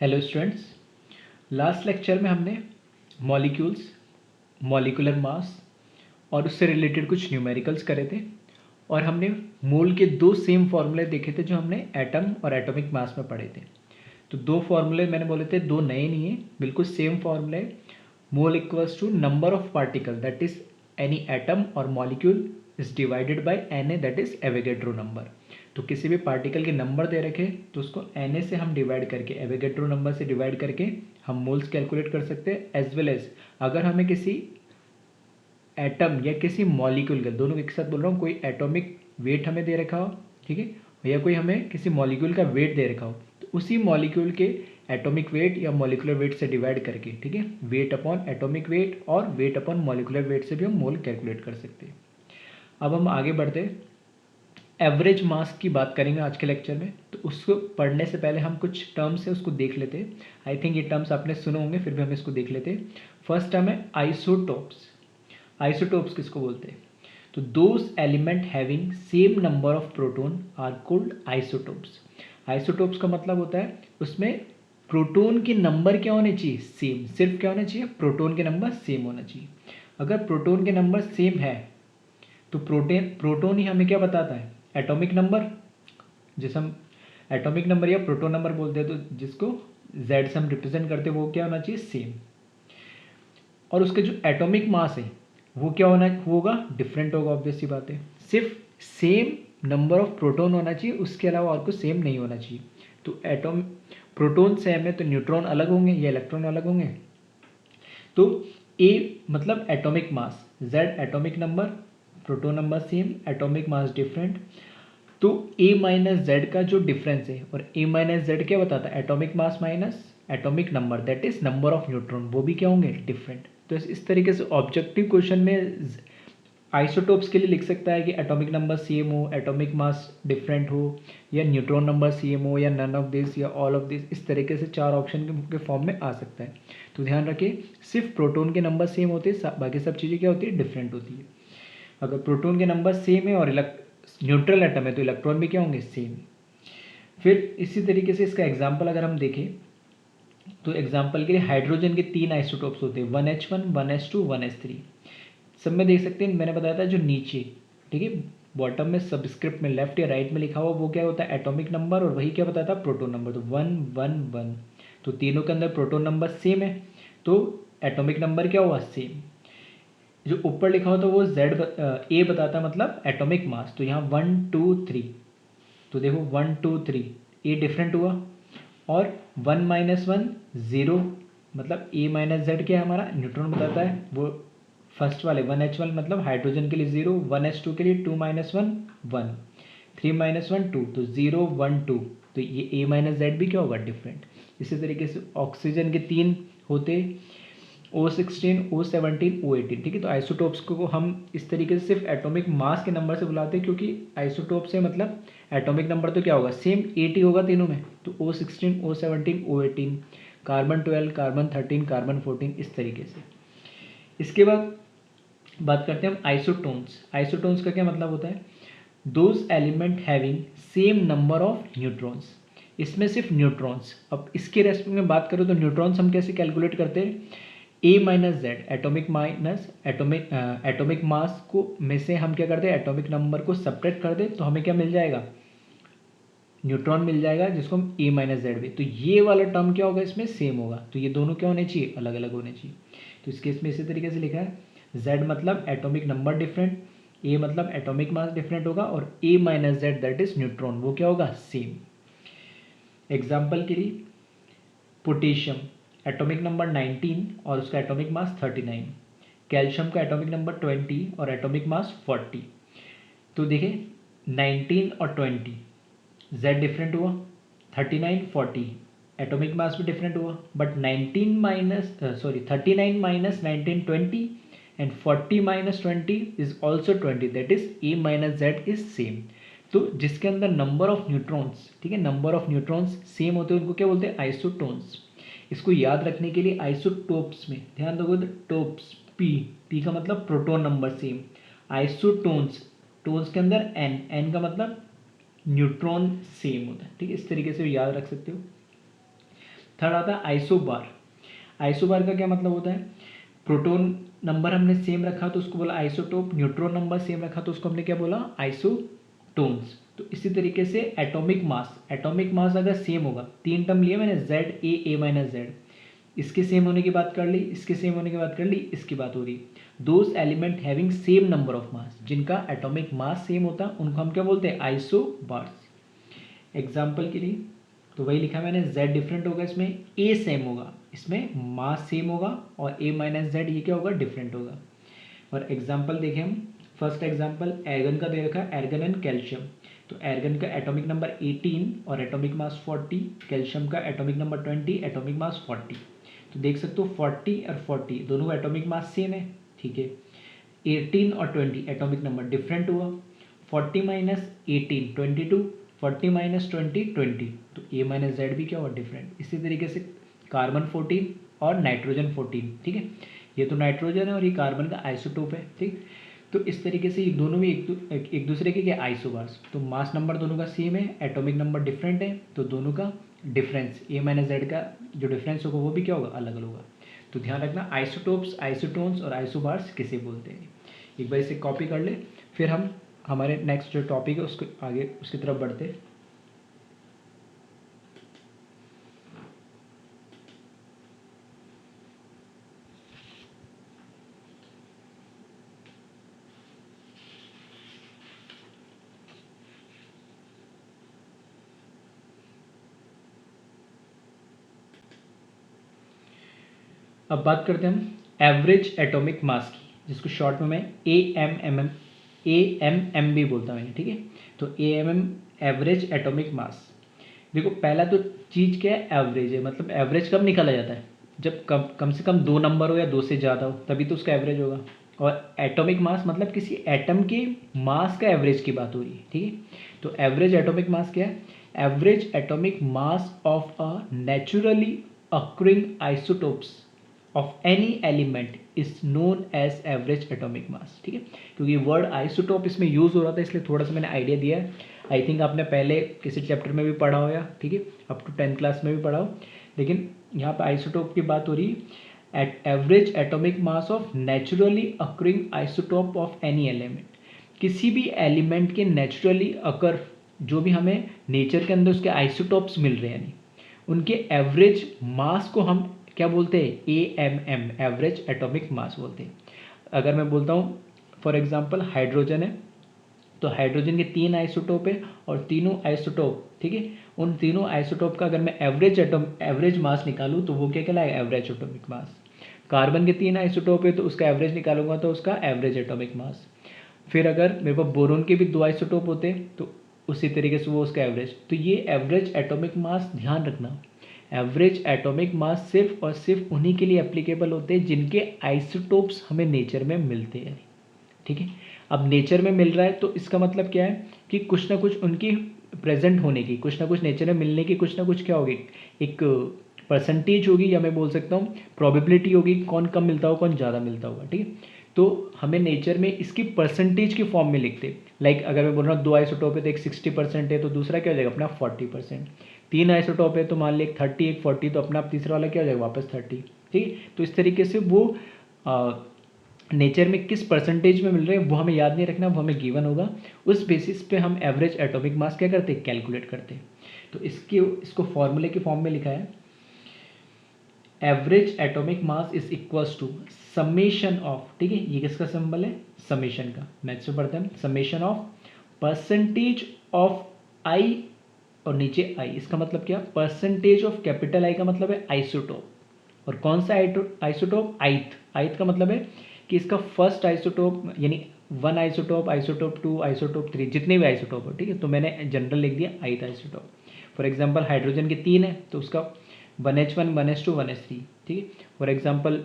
Hello students, last lecture में हमने molecules, molecular mass और उससे रिलेटेड कुछ न्यूमेरिकल्स करे थे और हमने मोल के दो सेम फार्मूले देखे थे जो हमने एटम और एटॉमिक मास में पढ़े थे। तो दो फार्मूले मैंने बोले थे, दो नए नहीं है, बिल्कुल सेम फार्मूले। Mole equals to number of particle that is any atom और molecule is divided by Na that is Avogadro number. तो किसी भी पार्टिकल के नंबर दे रखे तो उसको Na से हम डिवाइड करके, एवोगैड्रो नंबर से डिवाइड करके हम मोल्स कैलकुलेट कर सकते हैं। एज वेल एज अगर हमें किसी एटम या किसी मॉलिक्यूल का, दोनों एक साथ बोल रहा हूँ, कोई एटॉमिक वेट हमें दे रखा हो, ठीक है, या कोई हमें किसी मॉलिक्यूल का वेट दे रखा हो, तो उसी मॉलिक्यूल के एटॉमिक वेट या मॉलिकुलर वेट से डिवाइड करके, ठीक है, वेट अपॉन एटॉमिक वेट और वेट अपॉन मॉलिकुलर वेट से भी हम मोल कैलकुलेट कर सकते हैं। अब हम आगे बढ़ते हैं, एवरेज मास की बात करेंगे आज के लेक्चर में। तो उसको पढ़ने से पहले हम कुछ टर्म्स है उसको देख लेते हैं। आई थिंक ये टर्म्स आपने सुने होंगे, फिर भी हम इसको देख लेते हैं। फर्स्ट टर्म है आइसोटोप्स। आइसोटोप्स किसको बोलते हैं? तो those element having same number of proton are called isotopes. Isotopes का मतलब होता है उसमें प्रोटोन के नंबर क्या होने चाहिए? सेम। सिर्फ क्या होना चाहिए? प्रोटोन के नंबर सेम होना चाहिए। अगर प्रोटोन के नंबर सेम है तो प्रोटोन ही हमें क्या बताता है? एटॉमिक नंबर, जिसे हम एटॉमिक नंबर या प्रोटोन नंबर बोलते हैं, तो जिसको Z से हम रिप्रेजेंट करते हैं, वो क्या होना चाहिए? सेम। और उसके जो एटॉमिक मास है वो क्या होगा? डिफरेंट होगा, ऑब्वियस सी बात है। सिर्फ सेम नंबर ऑफ प्रोटोन होना चाहिए, उसके अलावा और कुछ सेम नहीं होना चाहिए। तो एटॉम, प्रोटोन सेम है तो न्यूट्रॉन अलग होंगे या इलेक्ट्रॉन अलग होंगे। तो A मतलब atomic mass, Z atomic number, proton number same, atomic mass different. तो A माइनस जेड का जो डिफरेंस है, और A माइनस जेड क्या बताता है? Atomic mass minus atomic number that is number of neutron, वो भी क्या होंगे? डिफरेंट। तो इस तरीके से ऑब्जेक्टिव क्वेश्चन में आइसोटोप्स के लिए लिख सकता है कि एटॉमिक नंबर सेम हो, एटॉमिक मास डिफरेंट हो, या न्यूट्रॉन नंबर सेम हो, या नन ऑफ दिस या ऑल ऑफ दिस। इस तरीके से चार ऑप्शन के फॉर्म में आ सकता है। तो ध्यान रखिए, सिर्फ प्रोटोन के नंबर सेम होते हैं, बाकी सब चीज़ें क्या होती है? डिफरेंट होती है। अगर प्रोटोन के नंबर सेम है और न्यूट्रल एटम है तो इलेक्ट्रॉन भी क्या होंगे? सेम। फिर इसी तरीके से इसका एग्जाम्पल अगर हम देखें तो एग्जाम्पल के लिए हाइड्रोजन के तीन आइसोटोप्स होते हैं, 1H1, 1S2, 1S3। सब में देख सकते हैं, मैंने बताया था जो नीचे, ठीक है, बॉटम में सबस्क्रिप्ट में लेफ्ट या राइट में लिखा हुआ वो क्या होता है? एटॉमिक नंबर, और वही क्या बताता है? Proton number. तो 1 1 1, तो तीनों के अंदर प्रोटोन नंबर सेम है तो एटॉमिक नंबर क्या हुआ? सेम। जो ऊपर लिखा होता है वो ए बताता है, मतलब एटॉमिक मास। तो यहाँ 1 2 3, तो देखो 1 2 3, ए डिफरेंट हुआ। और 1 माइनस 1 0, मतलब ए माइनस जेड क्या है? हमारा न्यूट्रॉन बताता है। वो फर्स्ट वाले 1H1 मतलब हाइड्रोजन के लिए 0, 1S2 के लिए 2 माइनस 1 1, 3 माइनस 1 2, तो 0 1 2। तो ये ए माइनस जेड भी क्या होगा? डिफरेंट। इसी तरीके से ऑक्सीजन के तीन होते, O16, O17, O18, ठीक है। तो आइसोटोप्स को हम इस तरीके से सिर्फ एटॉमिक मास के नंबर से बुलाते हैं, क्योंकि आइसोटोप से मतलब एटॉमिक नंबर तो क्या होगा? सेम 80 होगा तीनों में। तो O16, O17, O18, carbon 12, carbon 13, carbon 14, इस तरीके से। इसके बाद बात करते हैं हम आइसोटोन्स। आइसोटोन्स का क्या मतलब होता है? Those element having same number of neutrons. इसमें सिर्फ न्यूट्रॉन्स। अब इसके रेस्पेक्ट में बात करो तो न्यूट्रॉन्स हम कैसे कैलकुलेट करते हैं? A minus Z, atomic minus atomic mass को में से हम क्या करते हैं? एटॉमिक नंबर को सब्ट्रैक्ट कर दे तो हमें क्या मिल जाएगा? न्यूट्रॉन मिल जाएगा, जिसको हम ए माइनस जेड भी। तो ये वाला टर्म क्या होगा? इसमें सेम होगा। तो ये दोनों क्या होने चाहिए? अलग अलग होने चाहिए। तो इस केस में इसी तरीके से लिखा है, जेड मतलब एटॉमिक नंबर डिफरेंट, ए मतलब एटॉमिक मास डिफरेंट होगा, और A minus Z that is neutron, वो क्या होगा? सेम। एग्जाम्पल के लिए पोटेशियम, एटॉमिक नंबर 19 और उसका एटॉमिक मास 39। कैल्शियम का एटॉमिक नंबर 20 और एटॉमिक मास 40। तो देखिए 19 और 20, जेड डिफरेंट हुआ, 39 40, एटॉमिक मास भी डिफरेंट हुआ, but 19 minus 39 minus 19 20, and 40 minus 20 is also 20, that is a minus Z is same. तो जिसके अंदर नंबर ऑफ न्यूट्रॉन्स, ठीक है, नंबर ऑफ न्यूट्रॉन्स सेम होते हैं उनको क्या बोलते हैं? आइसोटोन्स। इसको याद रखने के लिए आइसोटोप्स में ध्यान दोगे तो टोप्स, पी का मतलब प्रोटोन नंबर सेम, आइसोटोन्स, टोन्स के अंदर एन का मतलब न्यूट्रॉन सेम होता है, ठीक है। इस तरीके से याद रख सकते हो। थर्ड आता है आइसोबार। आइसोबार का क्या मतलब होता है, प्रोटॉन नंबर हमने सेम रखा तो उसको बोला आइसोटोप, न्यूट्रॉन नंबर सेम रखा तो उसको हमने क्या बोला, आइसोटोन्स। तो इसी तरीके से एटॉमिक मास, एटॉमिक मास अगर सेम होगा, तीन टर्म लिए मैंने, जेड ए माइनस जेड, इसके सेम होने की बात कर ली, इसके सेम होने की बात कर ली, इसकी बात हो रही, those element having same number of mass, जिनका एटॉमिक मास सेम होता है उनको हम क्या बोलते हैं, आइसोबार्स। एग्जाम्पल के लिए तो वही लिखा मैंने, z डिफरेंट होगा, इसमें a सेम होगा, इसमें मास सेम होगा, और a माइनस जेड ये क्या होगा, डिफरेंट होगा। और एग्जाम्पल देखें हम, फर्स्ट एग्जाम्पल एर्गन का दे रखा है, एर्गन एंड कैल्शियम। तो एर्गन का एटॉमिक नंबर 18 और एटॉमिक मास 40, कैल्शियम का एटॉमिक नंबर 20, एटॉमिक मास 40। तो देख सकते हो 40 और 40 दोनों का एटॉमिक मास सेम है, ठीक है। 18 और 20 एटॉमिक नंबर डिफरेंट हुआ, 40 माइनस 18 22, 40 माइनस 20 20, तो ए माइनस जेड भी क्या हुआ, डिफरेंट। इसी तरीके से कार्बन 14 और नाइट्रोजन 14, ठीक है, ये तो नाइट्रोजन है और ये कार्बन का आइसोटोप है, ठीक। तो इस तरीके से ये दोनों भी एक दूसरे के क्या, आइसोबार्स। तो मास नंबर दोनों का सेम है, एटॉमिक नंबर डिफरेंट है, तो दोनों का डिफरेंस ए माइनस जेड का जो डिफरेंस होगा वो भी क्या होगा, अलग अलग होगा। तो ध्यान रखना, आइसोटोप्स, आइसोटोन्स और आइसोबार्स किसे बोलते हैं। एक बार इसे कॉपी कर ले, फिर हम हमारे नेक्स्ट जो टॉपिक है उसको आगे उसकी तरफ बढ़ते हैं। अब बात करते हैं हम एवरेज एटॉमिक मास की, जिसको शॉर्ट में मैं AMM भी बोलता हूँ, ठीक है। तो AMM एवरेज एटॉमिक मास। देखो पहला तो चीज़ क्या है, एवरेज है, मतलब एवरेज कब निकाला जाता है, जब कम कम से कम दो नंबर हो या दो से ज़्यादा हो, तभी तो उसका एवरेज होगा। और एटॉमिक मास मतलब किसी एटम के मास का एवरेज की बात हो रही है, ठीक है। तो एवरेज एटॉमिक मास क्या है, average atomic mass of a naturally occurring isotopes of any element is known as average atomic mass, ठीक है। क्योंकि वर्ड आइसोटोप इसमें यूज हो रहा था इसलिए थोड़ा सा मैंने आइडिया दिया है। आई थिंक आपने पहले किसी चैप्टर में भी पढ़ा हो, या ठीक है अप टू 10th क्लास में भी पढ़ा हो, लेकिन यहाँ पे आइसोटोप की बात हो रही है, at average atomic mass of naturally occurring isotope of any element, किसी भी एलिमेंट के नेचुरली अकर, जो भी हमें नेचर के अंदर उसके आइसोटोप्स मिल रहे हैं, यानी उनके एवरेज मास को हम क्या बोलते हैं, AMM एवरेज एटॉमिक मास बोलते हैं। अगर मैं बोलता हूँ फॉर एग्जांपल हाइड्रोजन है, तो हाइड्रोजन के 3 आइसोटोप है और तीनों आइसोटोप, ठीक है, उन तीनों आइसोटोप का अगर मैं एवरेज मास निकालूँ तो वो क्या कहलाएगा, एवरेज एटॉमिक मास। कार्बन के 3 आइसोटोप है तो उसका एवरेज निकालूंगा तो उसका एवरेज एटॉमिक मास। फिर अगर मेरे पास बोरोन के भी 2 आइसोटोप होते तो उसी तरीके से वो उसका एवरेज। तो ये एवरेज एटॉमिक मास, ध्यान रखना, एवरेज एटॉमिक मास सिर्फ और सिर्फ उन्हीं के लिए एप्लीकेबल होते हैं जिनके आइसोटोप्स हमें नेचर में मिलते हैं, ठीक है। अब नेचर में मिल रहा है तो इसका मतलब क्या है कि कुछ ना कुछ उनकी प्रेजेंट होने की, कुछ ना कुछ नेचर में मिलने की कुछ ना कुछ क्या होगी, एक परसेंटेज होगी, या मैं बोल सकता हूँ प्रोबेबिलिटी होगी, कौन कम मिलता होगा कौन ज़्यादा मिलता होगा, ठीक है। तो हमें नेचर में इसकी परसेंटेज की फॉर्म में लिखते, लाइक अगर मैं बोल रहा हूँ 2 आइसोटोप है तो एक 60% है तो दूसरा क्या हो जाएगा अपना 40%, 3 आइसोटोप है तो मान ली एक 30 एक 40, तो अपना तीसरा वाला क्या हो जाएगा वापस 30, ठीक है। तो इस तरीके से वो नेचर में किस परसेंटेज में मिल रहे हैं वो हमें याद नहीं रखना, वो हमें गिवन होगा, उस बेसिस पे हम एवरेज एटॉमिक मास क्या करते हैं, कैलकुलेट करते हैं। तो इसको फॉर्मूले की फॉर्म में लिखा है, average atomic mass is equals to summation of, ठीक है, ये किसका सिंबल है, समेशन का, मैथ्स में पढ़ते हैं, समेशन ऑफ परसेंटेज ऑफ आई और नीचे आई, इसका मतलब क्या, परसेंटेज ऑफ कैपिटल आई का मतलब है आइसोटोप, और कौन सा आइसोटोप, आइथ का मतलब है कि इसका फर्स्ट आइसोटोप, यानी 1 आइसोटोप, आइसोटोप 2, आइसोटोप 3, जितने भी आइसोटोप हो, ठीक है, तो मैंने जनरल लिख दिया ith isotope. For example hydrogen के 3 है तो उसका 1H1 1H2 1H3, ठीक है। फॉर एग्जांपल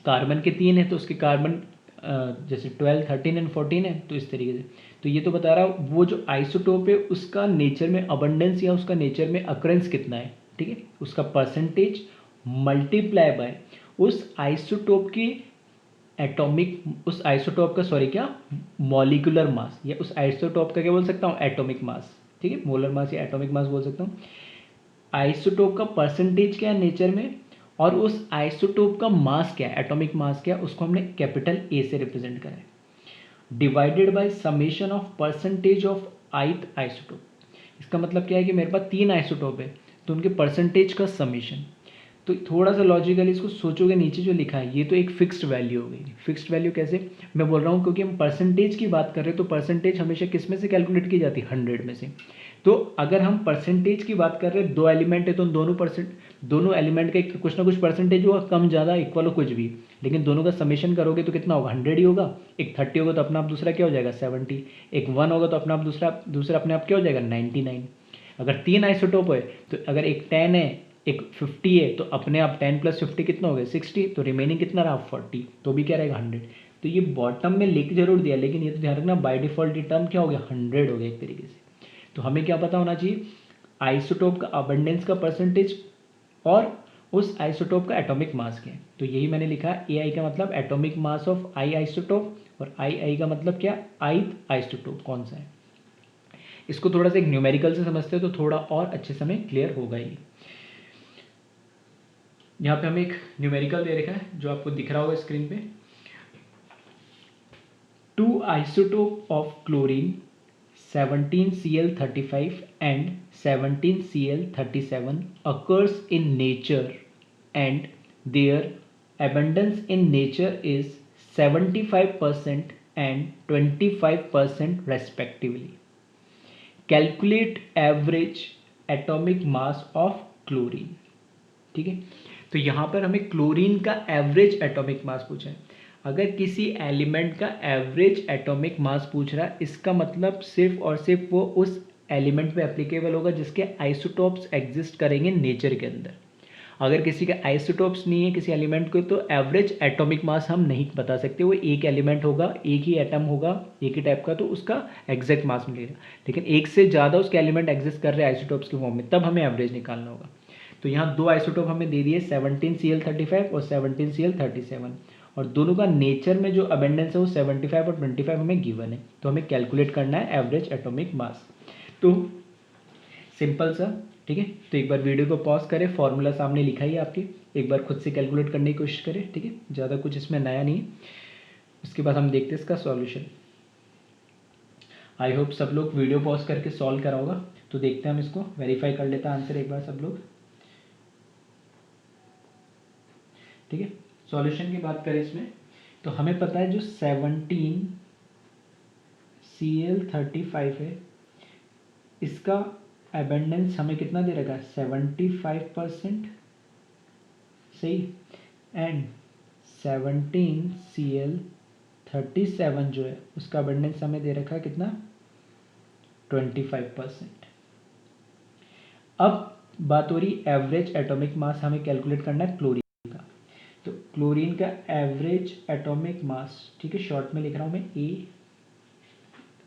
कार्बन के 3 है तो उसके कार्बन जैसे 12 13 एंड 14 है, तो इस तरीके से। तो ये तो बता रहा हूँ वो जो आइसोटोप है उसका नेचर में अबंडेंस या उसका नेचर में अक्रेंस कितना है, ठीक है, उसका परसेंटेज मल्टीप्लाई बाय उस आइसोटोप की एटॉमिक, उस आइसोटोप का सॉरी क्या, मॉलिक्यूलर मास, या उस आइसोटोप का क्या बोल सकता हूँ, एटॉमिक मास, ठीक है, मोलर मास या एटॉमिक मास बोल सकता हूँ, आइसोटोप का परसेंटेज क्या है नेचर में, और उस आइसोटोप का मास क्या है, एटॉमिक मास क्या है, उसको हमने कैपिटल ए से रिप्रेजेंट करा है, divided by summation of percentage of ith isotope. इसका मतलब क्या है कि मेरे पास 3 आइसोटोप है तो उनके परसेंटेज का समेशन। तो थोड़ा सा लॉजिकली इसको सोचोगे, नीचे जो लिखा है ये तो एक फिक्स्ड वैल्यू हो गई। फिक्स्ड वैल्यू कैसे मैं बोल रहा हूँ, क्योंकि हम परसेंटेज की बात कर रहे हैं तो परसेंटेज हमेशा किस में से कैलकुलेट की जाती है, 100 में से। तो अगर हम परसेंटेज की बात कर रहे हैं, 2 एलिमेंट है तो दोनों एलिमेंट का कुछ ना कुछ परसेंटेज होगा, कम ज़्यादा इक्वल हो कुछ भी, लेकिन दोनों का समेशन करोगे तो कितना होगा, 100 ही होगा। एक 30 होगा तो अपना आप दूसरा क्या हो जाएगा, 70। एक 1 होगा तो अपना आप दूसरा अपने आप क्या हो जाएगा, 99। अगर 3 आइसोटोप है तो अगर एक 10 है एक 50 है तो अपने आप 10 + 50 कितना हो गया, 60। तो रिमेनिंग कितना रहा, 40, तो भी क्या रहेगा, 100। तो ये बॉटम में लिख जरूर दिया, लेकिन ये तो ध्यान रखना बाय डिफॉल्ट ये टर्म क्या हो गया, 100 हो गया एक तरीके से। तो हमें क्या पता होना चाहिए, आइसोटोप का अबंडेंस का परसेंटेज और उस आइसोटोप का एटॉमिक मास क्या है। तो यही मैंने लिखा, ए आई का मतलब atomic mass of I isotope, और आई का मतलब क्या, आइथ आइसोटोप कौन सा है। इसको थोड़ा सा एक न्यूमेरिकल से समझते हैं तो थोड़ा और अच्छे से हमें क्लियर होगा ही। यहाँ पे हमें एक न्यूमेरिकल दे रखा है जो आपको दिख रहा होगा स्क्रीन पे। 2 isotope of chlorine 17Cl35 and 17Cl37 occurs in nature and their abundance in nature is 75% and 25% respectively. Calculate average atomic mass of chlorine. ठीक है, तो यहाँ पर हमें क्लोरीन का एवरेज एटॉमिक मास पूछा है। अगर किसी एलिमेंट का एवरेज एटॉमिक मास पूछ रहा है, इसका मतलब सिर्फ और सिर्फ वो उस एलिमेंट पे एप्लीकेबल होगा जिसके आइसोटोप्स एग्जिस्ट करेंगे नेचर के अंदर। अगर किसी का आइसोटोप्स नहीं है किसी एलिमेंट को, तो एवरेज एटॉमिक मास हम नहीं बता सकते। वो एक एलिमेंट होगा, एक ही एटम होगा, एक ही टाइप का, तो उसका एग्जैक्ट मास मिलेगा। लेकिन एक से ज़्यादा उसके एलिमेंट एग्जिस्ट कर रहे हैं आइसोटोप्स के फॉर्म में, तब हमें एवरेज निकालना होगा। तो यहाँ 2 आइसोटोप हमें दे दिए, 17Cl35 और 17Cl37, और दोनों का नेचर में जो अबेंडेंस है वो 75 और 25 हमें गिवन है। तो हमें कैलकुलेट करना है एवरेज एटॉमिक मास। तो सिंपल सा, ठीक है। तो एक बार वीडियो को पॉज करें, फॉर्मूला सामने लिखा ही है आपके, एक बार खुद से कैलकुलेट करने की कोशिश करें, ठीक है। ज़्यादा कुछ इसमें नया नहीं है। उसके बाद हम देखते हैं इसका सॉल्यूशन। आई होप सब लोग वीडियो पॉज करके सॉल्व करा होगा। तो देखते हैं, हम इसको वेरीफाई कर लेते हैं आंसर एक बार सब लोग, ठीक है। सॉल्यूशन की बात करें इसमें, तो हमें पता है जो 17Cl35 है, इसका एबेंडेंस हमें कितना दे रखा है, 75%, सही। एंड 17Cl37 जो है उसका एबेंडेंस हमें दे रखा है कितना, 25%। अब बात हो रही एवरेज एटॉमिक मास, हमें कैलकुलेट करना है क्लोरीन का। तो क्लोरीन का एवरेज एटॉमिक मास, ठीक है, शॉर्ट में लिख रहा हूँ मैं ए,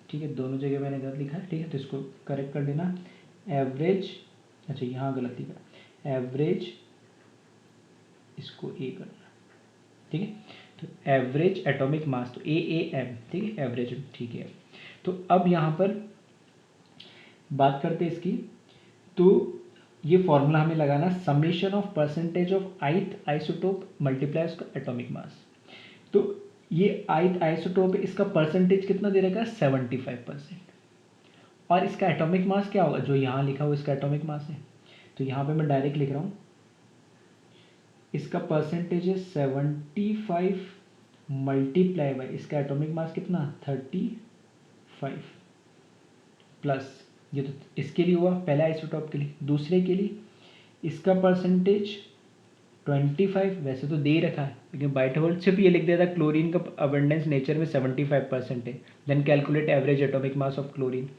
ठीक है, दोनों जगह मैंने गलत लिखा है, ठीक है, तो इसको करेक्ट कर देना। एवरेज, अच्छा यहाँ गलत लिखा, एवरेज, इसको ए करना, ठीक है। तो एवरेज एटॉमिक मास, तो AAM, ठीक है, एवरेज, ठीक है। तो अब यहाँ पर बात करते हैं इसकी, तो ये फॉर्मूला हमें लगाना, summation of percentage of ith isotope multiply उसका एटॉमिक मास। तो ये आइथ आइसोटोप है, इसका परसेंटेज कितना दे रखा है, 75%, और इसका एटॉमिक मास क्या होगा, जो यहाँ लिखा हुआ इसका एटॉमिक मास है। तो यहाँ पे मैं डायरेक्ट लिख रहा हूँ, इसका परसेंटेज है 75 मल्टीप्लाई बाई इसका एटॉमिक मास कितना, 35, प्लस ये तो इसके लिए हुआ पहले आइसोटॉप के लिए। दूसरे के लिए इसका परसेंटेज 25 वैसे तो दे ही रखा है, लेकिन बाय डिफॉल्ट सिर्फ ये लिख देता क्लोरीन का अबंडेंस नेचर में 75% है, then calculate average atomic mass of chlorine.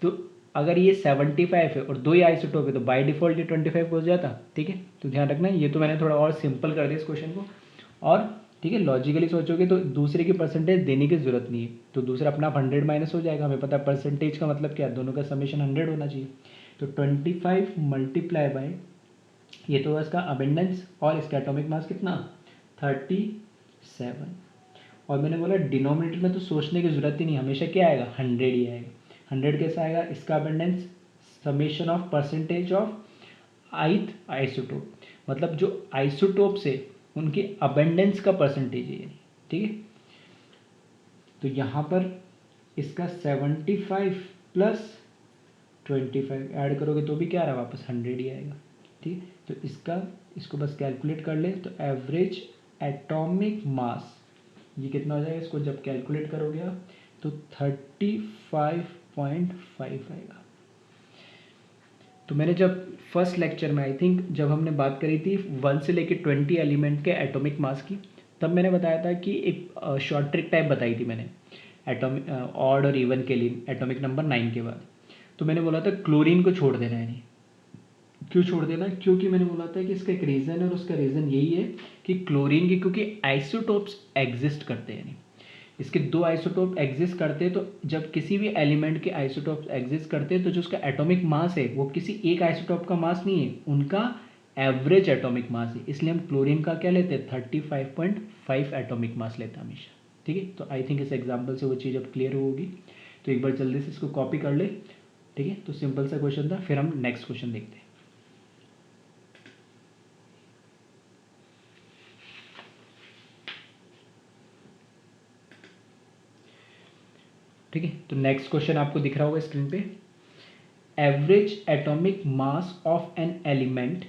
तो अगर ये 75 है और 2 ही आइसोटोप है तो बाय डिफॉल्ट ये 25 हो जाता, ठीक है। तो ध्यान रखना, ये तो मैंने थोड़ा और सिंपल कर दिया इस क्वेश्चन को, और ठीक है, लॉजिकली सोचोगे तो दूसरे की परसेंटेज देने की जरूरत नहीं है, तो दूसरा अपना 100 माइनस हो जाएगा। हमें पता है परसेंटेज का मतलब क्या है, दोनों का समेशन 100 होना चाहिए। तो 25 मल्टीप्लाई बाय ये तो इसका अबेंडेंस, और इसका एटॉमिक मास कितना, 37। और मैंने बोला डिनोमिनेटर में तो सोचने की जरूरत ही नहीं, हमेशा क्या आएगा, 100 ही आएगा। 100 कैसा आएगा, इसका abundance summation of percentage of ith isotope, मतलब जो आइसोटोप्स है उनके अबेंडेंस का परसेंटेज है, ठीक है। तो यहाँ पर इसका 75 प्लस 25 ऐड करोगे तो भी क्या आ रहा है, वापस 100 ही आएगा, ठीक है। तो इसको बस कैलकुलेट कर ले तो एवरेज एटॉमिक मास ये कितना हो जाएगा, इसको जब कैलकुलेट करोगे आप तो 35.5 आएगा। तो मैंने जब फर्स्ट लेक्चर में आई थिंक जब हमने बात करी थी 1 से लेकर 20 एलिमेंट के एटॉमिक मास की, तब मैंने बताया था कि एक शॉर्ट ट्रिक टाइप बताई थी मैंने एटॉमिक ऑड और इवन के लिए एटॉमिक नंबर 9 के बाद। तो मैंने बोला था क्लोरीन को छोड़ देना है, नहीं क्यों छोड़ देना, क्योंकि मैंने बोला था कि इसका एक रीज़न है और उसका रीज़न यही है कि क्लोरीन की क्योंकि आइसोटोप्स एग्जिस्ट करते हैं, नहीं इसके दो आइसोटोप एग्जिस्ट करते हैं। तो जब किसी भी एलिमेंट के आइसोटोप एग्जिस्ट करते हैं तो जो उसका एटॉमिक मास है वो किसी एक आइसोटोप का मास नहीं है, उनका एवरेज एटॉमिक मास है। इसलिए हम क्लोरीन का क्या लेते हैं, 35.5 एटॉमिक मास लेते हैं हमेशा, ठीक है। तो आई थिंक इस एग्जाम्पल से वो चीज़ अब क्लियर होगी। तो एक बार जल्दी से इसको कॉपी कर ले, ठीक है। तो सिंपल सा क्वेश्चन था, फिर हम नेक्स्ट क्वेश्चन देखते हैं। ठीक है, तो नेक्स्ट क्वेश्चन आपको दिख रहा होगा स्क्रीन पे। Average atomic mass of an element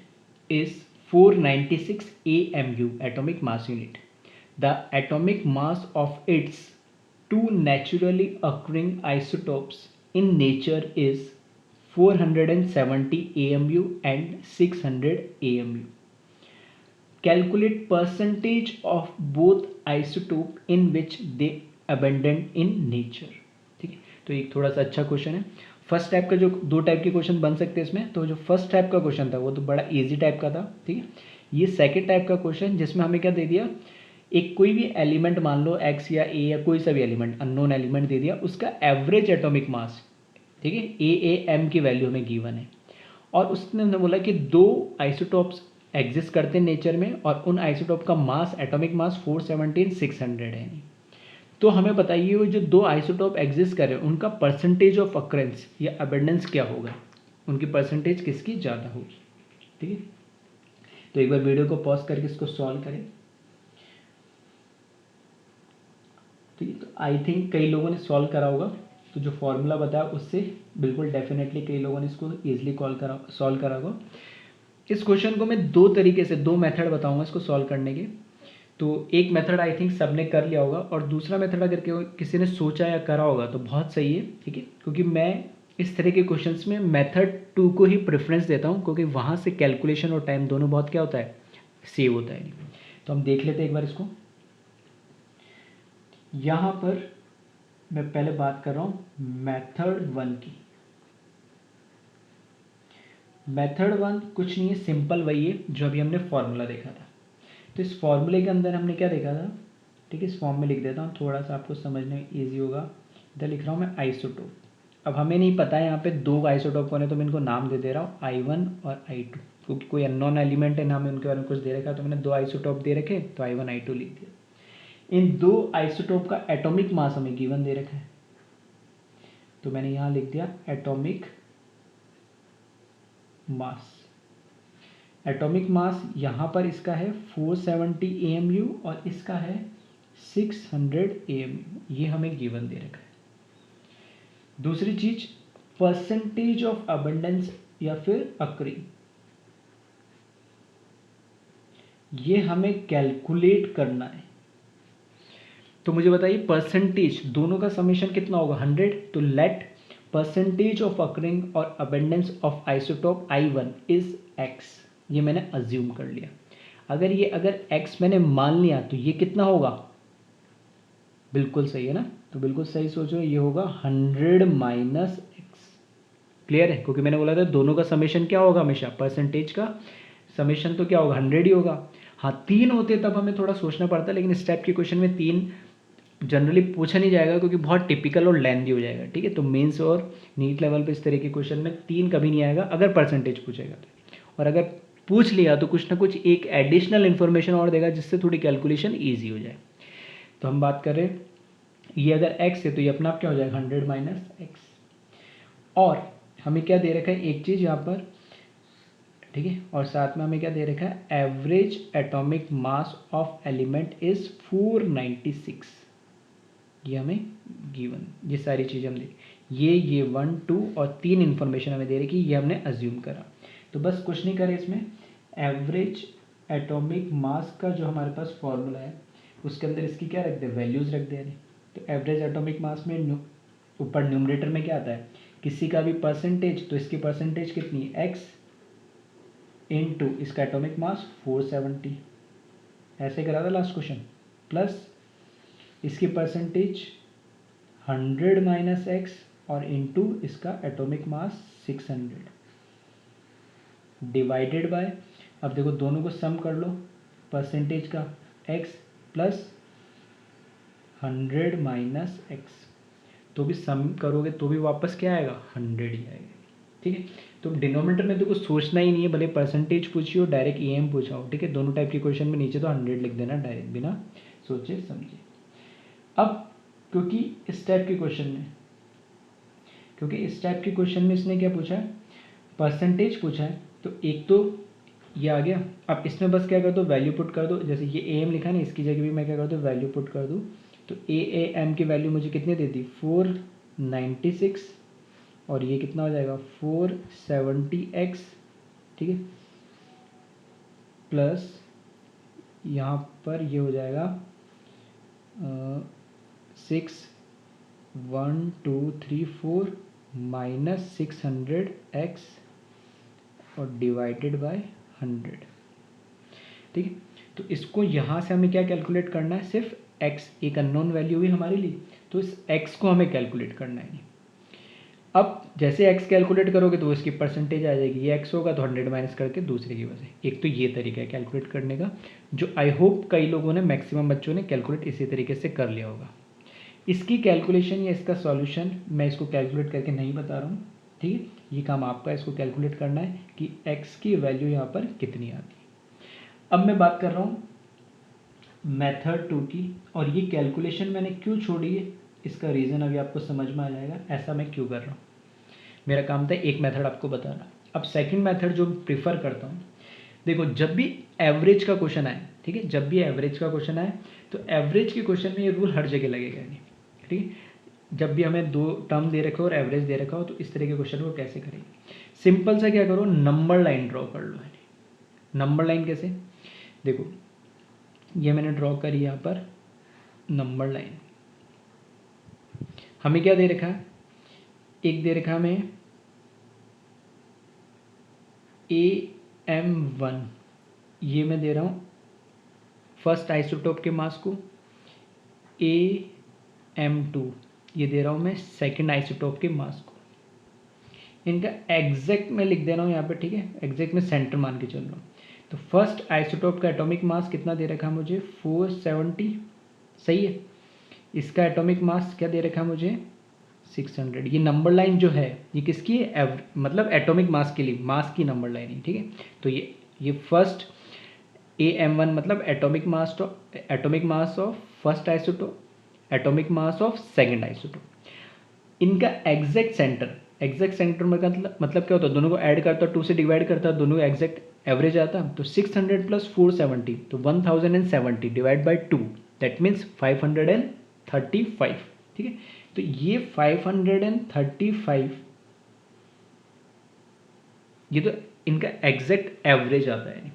is 496 AMU atomic mass unit. The atomic mass of its two naturally occurring isotopes in nature is 470 AMU and 600 AMU. Calculate percentage of both isotope in which they abundant in nature. ठीक है, तो एक थोड़ा सा अच्छा question है। First type का जो दो टाइप के क्वेश्चन बन सकते हैं इसमें, तो जो फर्स्ट टाइप का क्वेश्चन था वो तो बड़ा इजी टाइप का था, ठीक है। ये सेकंड टाइप का क्वेश्चन जिसमें हमें क्या दे दिया, एक कोई भी एलिमेंट मान लो एक्स या ए या कोई सा भी एलिमेंट अननोन एलिमेंट दे दिया, उसका एवरेज एटॉमिक मास, ठीक है, AAM की वैल्यू हमें गिवन है। और उसने बोला कि दो आइसोटॉप्स एग्जिस्ट करते हैं नेचर में और उन आइसोटॉप का मास एटॉमिक मास 417 600 है। तो हमें बताइए वो जो दो आइसोटॉप एग्जिस्ट कर रहे हैं उनका परसेंटेज ऑफ अक्रेंस या अबेंडेंस क्या होगा, उनकी परसेंटेज किसकी ज़्यादा होगी, ठीक है। तो एक बार वीडियो को पॉज करके इसको सॉल्व करें, ठीक है। तो आई थिंक कई लोगों ने सॉल्व करा होगा, तो जो फॉर्मूला बताया उससे बिल्कुल डेफिनेटली कई लोगों ने इसको ईजिली सॉल्व करा होगा। इस क्वेश्चन को मैं दो तरीके से दो मेथड बताऊंगा इसको सॉल्व करने के। तो एक मेथड आई थिंक सबने कर लिया होगा और दूसरा मेथड अगर किसी ने सोचा या करा होगा तो बहुत सही है, ठीक है। क्योंकि मैं इस तरह के क्वेश्चंस में मेथड 2 को ही प्रेफरेंस देता हूँ क्योंकि वहाँ से कैलकुलेशन और टाइम दोनों बहुत क्या होता है, सेव होता है। तो हम देख लेते हैं एक बार इसको। यहाँ पर मैं पहले बात कर रहा हूँ मेथड 1 की। मेथड 1 कुछ नहीं है, सिंपल वही है जो अभी हमने फॉर्मूला देखा था। तो इस फॉर्मूले के अंदर हमने क्या देखा था, ठीक है। इस फॉर्म में लिख देता हूँ थोड़ा सा आपको समझने में ईजी होगा। इधर लिख रहा हूँ मैं आइसोटोप। अब हमें नहीं पता है यहाँ पे दो आइसोटोप कौन है, तो मैं इनको नाम दे रहा हूँ I1 और I2, क्योंकि कोई अननोन एलिमेंट है ना, हमें उनके बारे में कुछ दे रखा है, तो मैंने दो आइसोटोप दे रखे तो I1 I2 लिख दिया। इन दो आइसोटोप का एटॉमिक मास हमें गिवन दे रखा है, तो मैंने यहाँ लिख दिया एटॉमिक मास। एटॉमिक मास यहाँ पर इसका है 470 AMU और इसका है 600 AMU, ये हमें गिवन दे रखा है। दूसरी चीज परसेंटेज ऑफ अबंडेंस या फिर अक्रिंग, ये हमें कैलकुलेट करना है। तो मुझे बताइए परसेंटेज दोनों का समेशन कितना होगा 100। तो लेट परसेंटेज ऑफ अक्रिंग और abundance of isotope I1 is x, ये मैंने अज्यूम कर लिया। अगर x मैंने मान लिया तो ये कितना होगा, बिल्कुल सही है ना, तो बिल्कुल सही सोचो, ये होगा 100 माइनस एक्स। क्लियर है, क्योंकि मैंने बोला था दोनों का समेशन क्या होगा, हमेशा परसेंटेज का समेशन तो क्या होगा 100 ही होगा। हाँ 3 होते तब हमें थोड़ा सोचना पड़ता, लेकिन इस टाइप के क्वेश्चन में 3 जनरली पूछा नहीं जाएगा क्योंकि बहुत टिपिकल और लेंथी हो जाएगा, ठीक है। तो मेंस और नीट लेवल पे इस तरह के क्वेश्चन में 3 कभी नहीं आएगा अगर परसेंटेज पूछेगा तो, और अगर पूछ लिया तो कुछ ना कुछ एक एडिशनल इन्फॉर्मेशन और देगा जिससे थोड़ी कैलकुलेशन ईजी हो जाए। तो हम बात कर रहे हैं ये अगर x है तो ये अपना आप क्या हो जाएगा 100 माइनस एक्स। और हमें क्या दे रखा है एक चीज़ यहाँ पर, ठीक है। और साथ में हमें क्या दे रखा है, average atomic mass of element is 496, ये हमें गिवन, ये सारी चीज़ें हम देख, ये 1 2 और 3 इन्फॉर्मेशन हमें दे रही, ये हमने अज्यूम करा। तो बस कुछ नहीं करे इसमें, एवरेज एटॉमिक मास का जो हमारे पास फॉर्मूला है उसके अंदर इसकी क्या रख दे, वैल्यूज़ रख दे रहे। तो एवरेज एटॉमिक मास में ऊपर न्यूमरेटर में क्या आता है, किसी का भी परसेंटेज, तो इसकी परसेंटेज कितनी है, एक्स इनटू इसका एटॉमिक मास 470, ऐसे करा था लास्ट क्वेश्चन, प्लस इसकी परसेंटेज 100 माइनस एक्स और इनटू इसका एटॉमिक मास 600 डिवाइडेड बाय, अब देखो दोनों को सम कर लो, परसेंटेज का x प्लस 100 माइनस एक्स, तो भी सम करोगे तो भी वापस क्या आएगा, 100 ही आएगा। ठीक है, तो डिनोमिनेटर में तो कुछ सोचना ही नहीं है, भले परसेंटेज पूछी हो, डायरेक्ट EM पूछा हो। ठीक है, दोनों टाइप के क्वेश्चन में नीचे तो 100 लिख देना डायरेक्ट, बिना सोचे समझे। अब क्योंकि इस टाइप के क्वेश्चन में इसने क्या पूछा है, परसेंटेज पूछा है, तो एक तो ये आ गया। अब इसमें बस क्या कर दो, वैल्यू पुट कर दो, जैसे ये AM लिखा है ना, इसकी जगह भी मैं क्या कर दूँ, वैल्यू पुट कर दूँ। तो AM की वैल्यू मुझे कितनी देती, 496, और ये कितना हो जाएगा 470x, ठीक है, प्लस यहाँ पर ये हो जाएगा 6 1 2 3 4 माइनस 600x और डिवाइडेड बाय 100। ठीक है, तो इसको यहाँ से हमें क्या कैलकुलेट करना है, सिर्फ x, एक अननोन वैल्यू हुई हमारे लिए, तो इस x को हमें कैलकुलेट करना है। अब जैसे x कैलकुलेट करोगे तो इसकी परसेंटेज आ जाएगी, ये x होगा तो 100 माइनस करके दूसरे की वजह। एक तो ये तरीका है कैलकुलेट करने का, जो आई होप कई लोगों ने, मैक्सिमम बच्चों ने कैलकुलेट इसी तरीके से कर लिया होगा। इसकी कैलकुलेशन या इसका सॉल्यूशन मैं इसको कैलकुलेट करके नहीं बता रहा हूँ, ठीक है, ये काम आपका, इसको कैलकुलेट करना है कि x की वैल्यू यहाँ पर कितनी आती है। अब मैं बात कर रहा हूँ मेथड 2 की, और ये कैलकुलेशन मैंने क्यों छोड़ी है, इसका रीज़न अभी आपको समझ में आ जाएगा, ऐसा मैं क्यों कर रहा हूँ। मेरा काम था एक मेथड आपको बताना। अब सेकंड मेथड जो प्रीफर करता हूँ, देखो जब भी एवरेज का क्वेश्चन आए, ठीक है, जब भी एवरेज का क्वेश्चन आए तो एवरेज के क्वेश्चन में ये रूल हर जगह लगेगा नहीं, ठीक है। जब भी हमें दो टर्म दे रखा हो और एवरेज दे रखा हो तो इस तरह के क्वेश्चन को कैसे करेंगे, सिंपल सा क्या करो, नंबर लाइन ड्रॉ कर लो। नंबर लाइन कैसे, देखो ये मैंने ड्रॉ करी यहाँ पर नंबर लाइन। हमें क्या दे रखा है, एक दे रखा हमें AM1, ये मैं दे रहा हूँ फर्स्ट आइसोटोप के मास को, AM2 ये दे रहा हूँ मैं सेकंड आइसोटोप के मास को। इनका एग्जैक्ट मैं लिख दे रहा हूँ यहाँ पे, ठीक है, एग्जैक्ट में सेंटर मान के चल रहा हूँ। तो फर्स्ट आइसोटोप का एटॉमिक मास कितना दे रखा है मुझे, 470, सही है। इसका एटॉमिक मास क्या दे रखा है मुझे, 600। ये नंबर लाइन जो है ये किसकी है, मतलब एटॉमिक मास के लिए, मास की नंबर लाइन है, ठीक है। तो ये फर्स्ट AM1 मतलब atomic mass of first isotope, atomic mass of second isotope. इनका एग्जैक्ट सेंटर में मतलब क्या होता है, दोनों को ऐड करता, 2 से डिवाइड करता, दोनों एग्जैक्ट एवरेज आता। तो 600 प्लस 470 तो 1070 डिवाइड बाई 2, दैट मीन्स 535, ठीक है। तो ये 535 ये तो इनका एग्जैक्ट एवरेज आता है।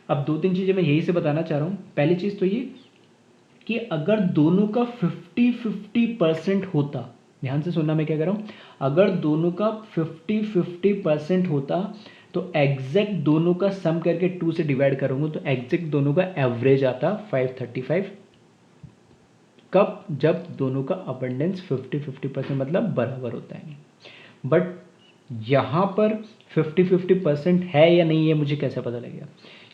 अब 2-3 चीज़ें मैं यही से बताना चाह रहा हूँ। पहली चीज़ तो ये कि अगर दोनों का 50-50% होता, ध्यान से सुनना मैं क्या कर रहा हूँ, अगर दोनों का 50-50% होता तो एग्जैक्ट दोनों का सम करके 2 से डिवाइड करूँगा तो एग्जैक्ट दोनों का एवरेज आता 535। कब, जब दोनों का अबंडेंस 50-50% मतलब बराबर होता है। बट यहाँ पर 50-50% है या नहीं है मुझे कैसे पता लगेगा,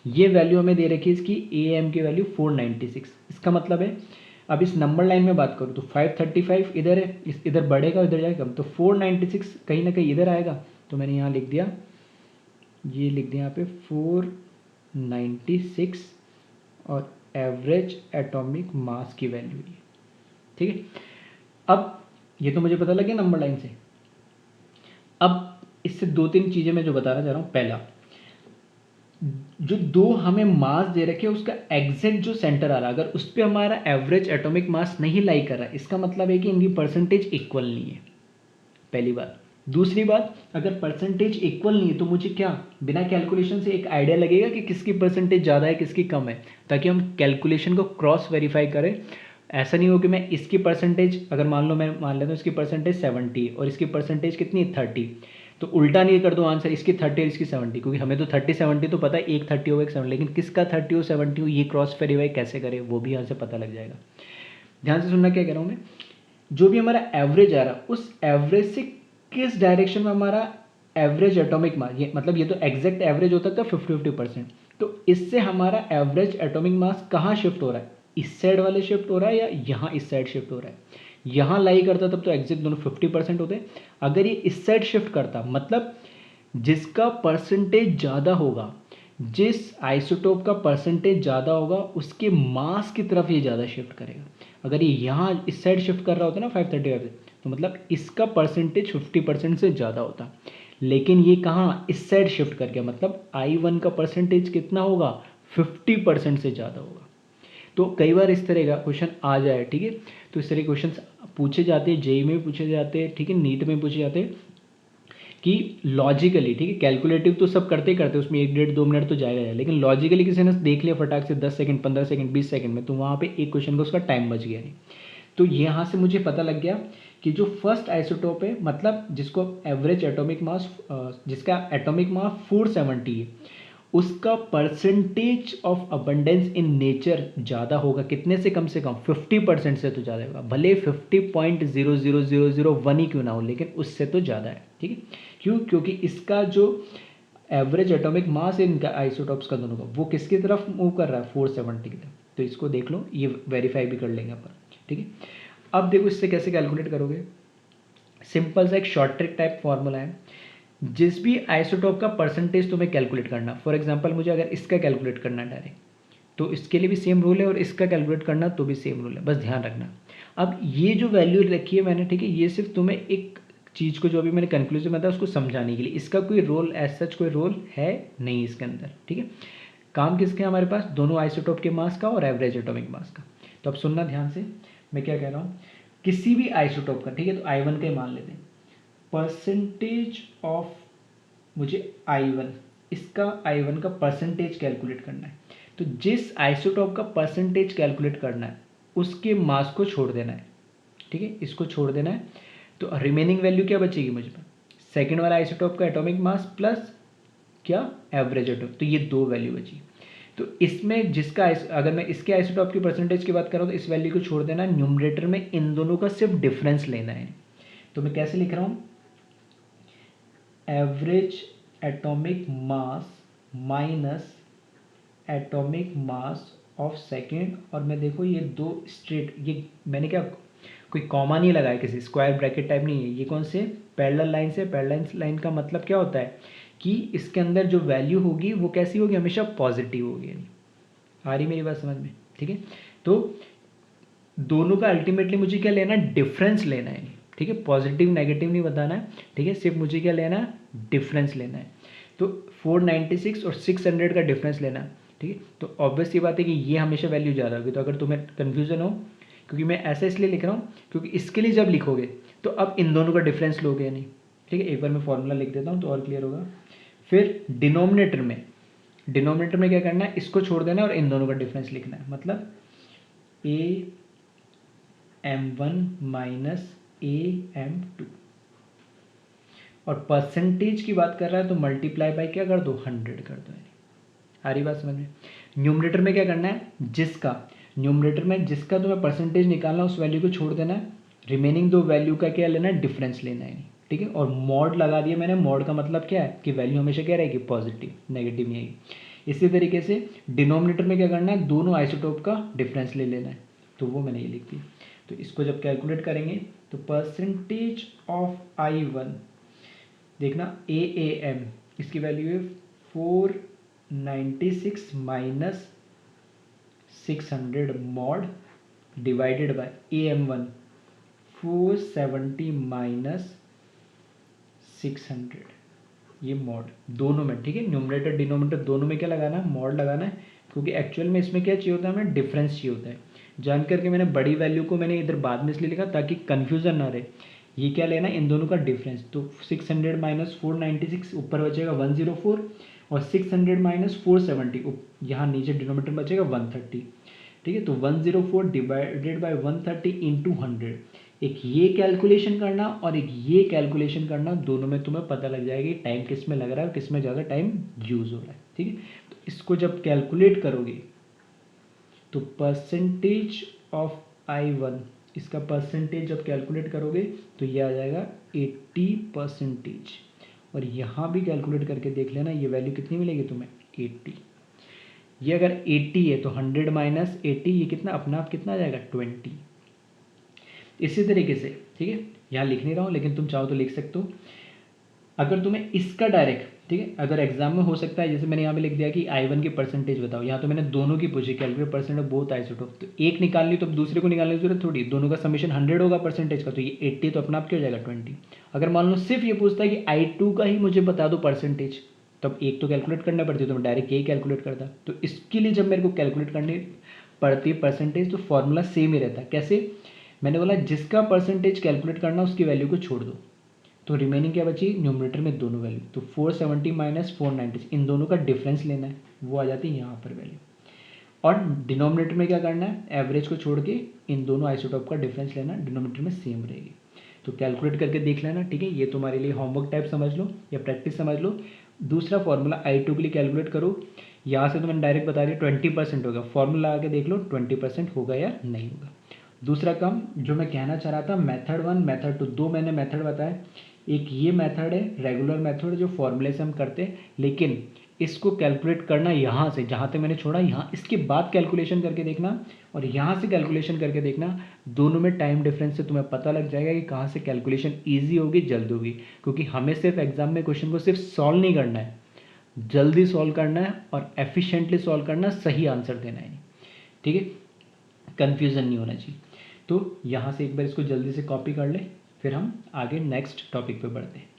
ये वैल्यू हमें दे रखी है इसकी AM की वैल्यू 496। इसका मतलब है अब इस नंबर लाइन में बात करूँ तो 535 इधर है, इधर बढ़ेगा इधर जाएगा, तो 496 कहीं ना कहीं इधर आएगा। तो मैंने यहाँ लिख दिया, ये लिख दिया यहाँ पे 496 और एवरेज एटॉमिक मास की वैल्यू ये, ठीक है। अब ये तो मुझे पता लगे नंबर लाइन से। अब इससे 2-3 चीज़ें मैं जो बताना चाह रहा हूँ, पहला जो दो हमें मास दे रखे उसका एग्जैक्ट जो सेंटर आ रहा है, अगर उस पर हमारा एवरेज एटॉमिक मास नहीं लाई कर रहा है, इसका मतलब है कि इनकी परसेंटेज इक्वल नहीं है, पहली बात। दूसरी बात, अगर परसेंटेज इक्वल नहीं है तो मुझे क्या बिना कैलकुलेशन से एक आइडिया लगेगा कि किसकी परसेंटेज ज़्यादा है किसकी कम है, ताकि हम कैलकुलेशन को क्रॉस वेरीफाई करें। ऐसा नहीं हो कि मैं इसकी परसेंटेज, अगर मान लो मैं मान लेता हूँ इसकी परसेंटेज 70 और इसकी परसेंटेज कितनी 30, तो उल्टा नहीं कर दो आंसर इसकी 30 और इसकी 70, क्योंकि हमें तो 30-70 तो पता है, एक 30 हो एक 70, लेकिन किसका 30 हो 70 हो ये क्रॉस वेरीफाई कैसे करें, वो भी यहाँ से पता लग जाएगा। ध्यान से सुनना क्या कह रहा हूँ मैं। जो भी हमारा एवरेज आ रहा है उस एवरेज से किस डायरेक्शन में हमारा एवरेज एटॉमिक मास, ये मतलब ये तो एग्जैक्ट एवरेज होता था 50-50%, तो इससे हमारा एवरेज एटॉमिक मास कहाँ शिफ्ट हो रहा है, इस साइड वाले शिफ्ट हो रहा है या यहाँ इस साइड शिफ्ट हो रहा है। यहाँ लाई करता तब तो एग्जैक्ट दोनों 50% होते, अगर ये इस साइड शिफ्ट करता मतलब जिसका परसेंटेज ज़्यादा होगा, जिस आइसोटोप का परसेंटेज ज़्यादा होगा उसके मास की तरफ ये ज़्यादा शिफ्ट करेगा। अगर ये यहाँ इस साइड शिफ्ट कर रहा होता ना 535 से, तो मतलब इसका परसेंटेज 50% से ज़्यादा होता, लेकिन ये कहाँ इस साइड शिफ्ट कर गया, मतलब I1 का परसेंटेज कितना होगा 50% से ज़्यादा होगा। तो कई बार इस तरह का क्वेश्चन आ जाए, ठीक है। तो इस तरह के क्वेश्चन पूछे जाते हैं, जेईई में पूछे जाते हैं, ठीक है, नीट में पूछे जाते हैं कि लॉजिकली, ठीक है, कैलकुलेटिव तो सब करते ही करते हैं, उसमें 1-1.5-2 मिनट तो जाएगा, लेकिन लॉजिकली किसी ने देख लिया फटाक से 10 सेकंड 15 सेकंड 20 सेकंड में, तो वहाँ पे एक क्वेश्चन का उसका टाइम बच गया नहीं। तो यहाँ से मुझे पता लग गया कि जो फर्स्ट आइसोटोप है, मतलब जिसको एवरेज एटॉमिक मास, जिसका एटॉमिक मास 470 है, उसका percentage of abundance in nature ज़्यादा होगा, कितने से कम 50% से तो ज़्यादा होगा, भले 50.00001 ही क्यों ना हो, लेकिन उससे तो ज़्यादा है, ठीक है। क्यों, क्योंकि इसका जो एवरेज एटॉमिक मास है इनका आइसोटॉप्स का दोनों का, वो किसकी तरफ मूव कर रहा है 470 की तरफ, तो इसको देख लो, ये वेरीफाई भी कर लेंगे अपन, ठीक है। अब देखो इससे कैसे कैलकुलेट करोगे, सिंपल सा एक शॉर्ट ट्रिक टाइप फॉर्मूला है। जिस भी आइसोटोप का परसेंटेज तुम्हें कैलकुलेट करना, फॉर एग्जांपल मुझे अगर इसका कैलकुलेट करना है डायरेक्ट, तो इसके लिए भी सेम रूल है, और इसका कैलकुलेट करना तो भी सेम रूल है, बस ध्यान रखना। अब ये जो वैल्यू रखी है मैंने, ठीक है, ये सिर्फ तुम्हें एक चीज़ को जो अभी मैंने कंक्लूजन बताया उसको समझाने के लिए, इसका कोई रोल एज सच कोई रोल है नहीं इसके अंदर, ठीक है। काम किसके हमारे पास, दोनों आइसोटोप के मास का और एवरेज एटॉमिक मास का। तो अब सुनना ध्यान से मैं क्या कह रहा हूँ, किसी भी आइसोटोप का, ठीक है, तो I1 का ही मान लेते हैं, परसेंटेज ऑफ, मुझे I1, इसका I1 का परसेंटेज कैलकुलेट करना है, तो जिस आइसोटोप का परसेंटेज कैलकुलेट करना है उसके मास को छोड़ देना है, ठीक है, इसको छोड़ देना है, तो रिमेनिंग वैल्यू क्या बचेगी मुझ पर, सेकेंड वाला आइसोटोप का एटॉमिक मास प्लस क्या एवरेज एटॉमिक, तो ये दो वैल्यू बची। तो इसमें जिसका अगर मैं इसके आइसोटोप की परसेंटेज की बात करूँ तो इस वैल्यू को छोड़ देना है, न्यूमरेटर में इन दोनों का सिर्फ डिफरेंस लेना है। तो मैं कैसे लिख रहा हूँ, average atomic mass minus atomic mass of second, और मैं देखो ये दो स्ट्रेट, ये मैंने क्या कोई कॉमा नहीं लगाया, किसी स्क्वायर ब्रैकेट टाइप नहीं है, ये कौन से पैरेलल लाइन से, पैरेलल लाइन का मतलब क्या होता है कि इसके अंदर जो वैल्यू होगी वो कैसी होगी, हमेशा पॉजिटिव होगी। आ रही मेरी बात समझ में, ठीक है। तो दोनों का अल्टीमेटली मुझे क्या लेना है, डिफरेंस लेना है, ठीक है, पॉजिटिव नेगेटिव नहीं बताना है, ठीक है, सिर्फ मुझे क्या लेना है, डिफरेंस लेना है। तो 496 और 600 का डिफरेंस लेना है, ठीक है। तो ऑब्वियस ये बात है कि ये हमेशा वैल्यू ज़्यादा होगी, तो अगर तुम्हें कन्फ्यूजन हो, क्योंकि मैं ऐसा इसलिए लिख रहा हूँ क्योंकि इसके लिए जब लिखोगे तो अब इन दोनों का डिफरेंस लोगे नहीं, ठीक है। एक बार मैं फॉर्मूला लिख देता हूँ तो और क्लियर होगा। फिर डिनोमिनेटर में क्या करना है, इसको छोड़ देना है और इन दोनों का डिफरेंस लिखना है, मतलब AM1 माइनस AM2, और परसेंटेज की बात कर रहा है तो मल्टीप्लाई बाय क्या कर दो, 100 कर दो। आ रही बात समझ में। न्यूमरेटर में क्या करना है, न्यूमरेटर में जिसका तुम्हें परसेंटेज निकालना है उस वैल्यू को छोड़ देना है, रिमेनिंग दो वैल्यू का क्या लेना है, डिफरेंस लेना है, ठीक है। और मॉड लगा दिया मैंने, मॉड का मतलब क्या है कि वैल्यू हमेशा क्या रहेगी, पॉजिटिव, नेगेटिव नहीं आएगी। इसी तरीके से डिनोमिनेटर में क्या करना है, दोनों आइसोटोप का डिफरेंस ले लेना है, तो वो मैंने ये लिख दिया। तो इसको जब कैलकुलेट करेंगे तो परसेंटेज ऑफ I1, देखना AAM, इसकी वैल्यू है 496 minus 600 mod divided by AM1 470 minus 600, ये मॉड दोनों में, ठीक है, न्यूमरेटर डिनोमिनेटर दोनों में क्या लगाना है, मॉड लगाना है, क्योंकि एक्चुअल में इसमें क्या चाहिए होता है, हमें डिफरेंस चाहिए होता है। जान करके मैंने बड़ी वैल्यू को मैंने इधर बाद में इसलिए लिखा ताकि कन्फ्यूज़न ना रहे। ये क्या लेना है, इन दोनों का डिफरेंस। तो 600 माइनस 496 ऊपर बचेगा 104, और 600 माइनस 470 यहाँ नीचे डिनोमीटर बचेगा 130। ठीक है, तो 104 डिवाइडेड बाई 130 इंटू 100। एक ये कैलकुलेशन करना और एक ये कैलकुलेशन करना, दोनों में तुम्हें पता लग जाएगा कि टाइम किस में लग रहा है और किस में ज़्यादा टाइम यूज़ हो रहा है। ठीक है, तो इसको जब कैलकुलेट करोगे तो परसेंटेज ऑफ I1, इसका परसेंटेज जब कैलकुलेट करोगे तो ये आ जाएगा 80%। और यहाँ भी कैलकुलेट करके देख लेना, ये वैल्यू कितनी मिलेगी तुम्हें, 80। ये अगर 80 है तो 100 माइनस 80, ये कितना अपना आप कितना आ जाएगा, 20। इसी तरीके से, ठीक है, यहाँ लिख नहीं रहा हूँ लेकिन तुम चाहो तो लिख सकते हो। अगर तुम्हें इसका डायरेक्ट, ठीक है, अगर एग्जाम में हो सकता है, जैसे मैंने यहाँ पे लिख दिया कि I1 की परसेंटेज बताओ, यहाँ तो मैंने दोनों की पूछी, calculate percent of both isotope, तो एक निकालनी तो दूसरे को निकालने की जरूरत थोड़ी, दोनों का समीशन 100 होगा परसेंटेज का, तो ये 80 तो अपना आप क्या हो जाएगा 20। अगर मान लो सिर्फ ये पूछता है कि I2 का ही मुझे बता दो परसेंटेज, तब एक तो कैलकुलेट करना पड़ती है, तो मैं डायरेक्ट यही कैलकुलेट करता। तो इसके लिए जब मेरे को कैलकुलेट करनी पड़ती है परसेंटेज, तो फॉर्मूला सेम ही रहता है। कैसे, मैंने बोला जिसका परसेंटेज कैलकुलेट करना उसकी वैल्यू को छोड़ दो, तो रिमेनिंग क्या बची, न्यूमरेटर में दोनों वैल्यू, तो 470 माइनस 490, इन दोनों का डिफरेंस लेना है, वो आ जाती है यहाँ पर वैल्यू। और डिनोमिनेटर में क्या करना है, एवरेज को छोड़ के इन दोनों आइसोटोप का डिफरेंस लेना, डिनोमिनेटर में सेम रहेगी। तो कैलकुलेट करके देख लेना, ठीक है, ये तुम्हारे लिए होमवर्क टाइप समझ लो या प्रैक्टिस समझ लो। दूसरा फॉर्मूला I2 के लिए कैलकुलेट करो, यहाँ से तो मैंने डायरेक्ट बता दिया 20% होगा, फॉर्मूला आके देख लो 20% होगा या नहीं होगा। दूसरा काम जो मैं कहना चाह रहा था, मेथड 1 मेथड 2, दो मैंने मेथड बताए। एक ये मेथड है रेगुलर मेथड जो फॉर्मूले से हम करते हैं, लेकिन इसको कैलकुलेट करना यहाँ से जहाँ तक मैंने छोड़ा, यहाँ इसके बाद कैलकुलेशन करके देखना और यहाँ से कैलकुलेशन करके देखना, दोनों में टाइम डिफरेंस से तुम्हें पता लग जाएगा कि कहाँ से कैलकुलेशन ईजी होगी, जल्द होगी। क्योंकि हमें सिर्फ एग्जाम में क्वेश्चन को सिर्फ सॉल्व नहीं करना है, जल्दी सॉल्व करना है और एफिशिएंटली सॉल्व करना, सही आंसर देना है, ठीक है, कन्फ्यूज़न नहीं होना चाहिए। तो यहाँ से एक बार इसको जल्दी से कॉपी कर ले, फिर हम आगे नेक्स्ट टॉपिक पे बढ़ते हैं।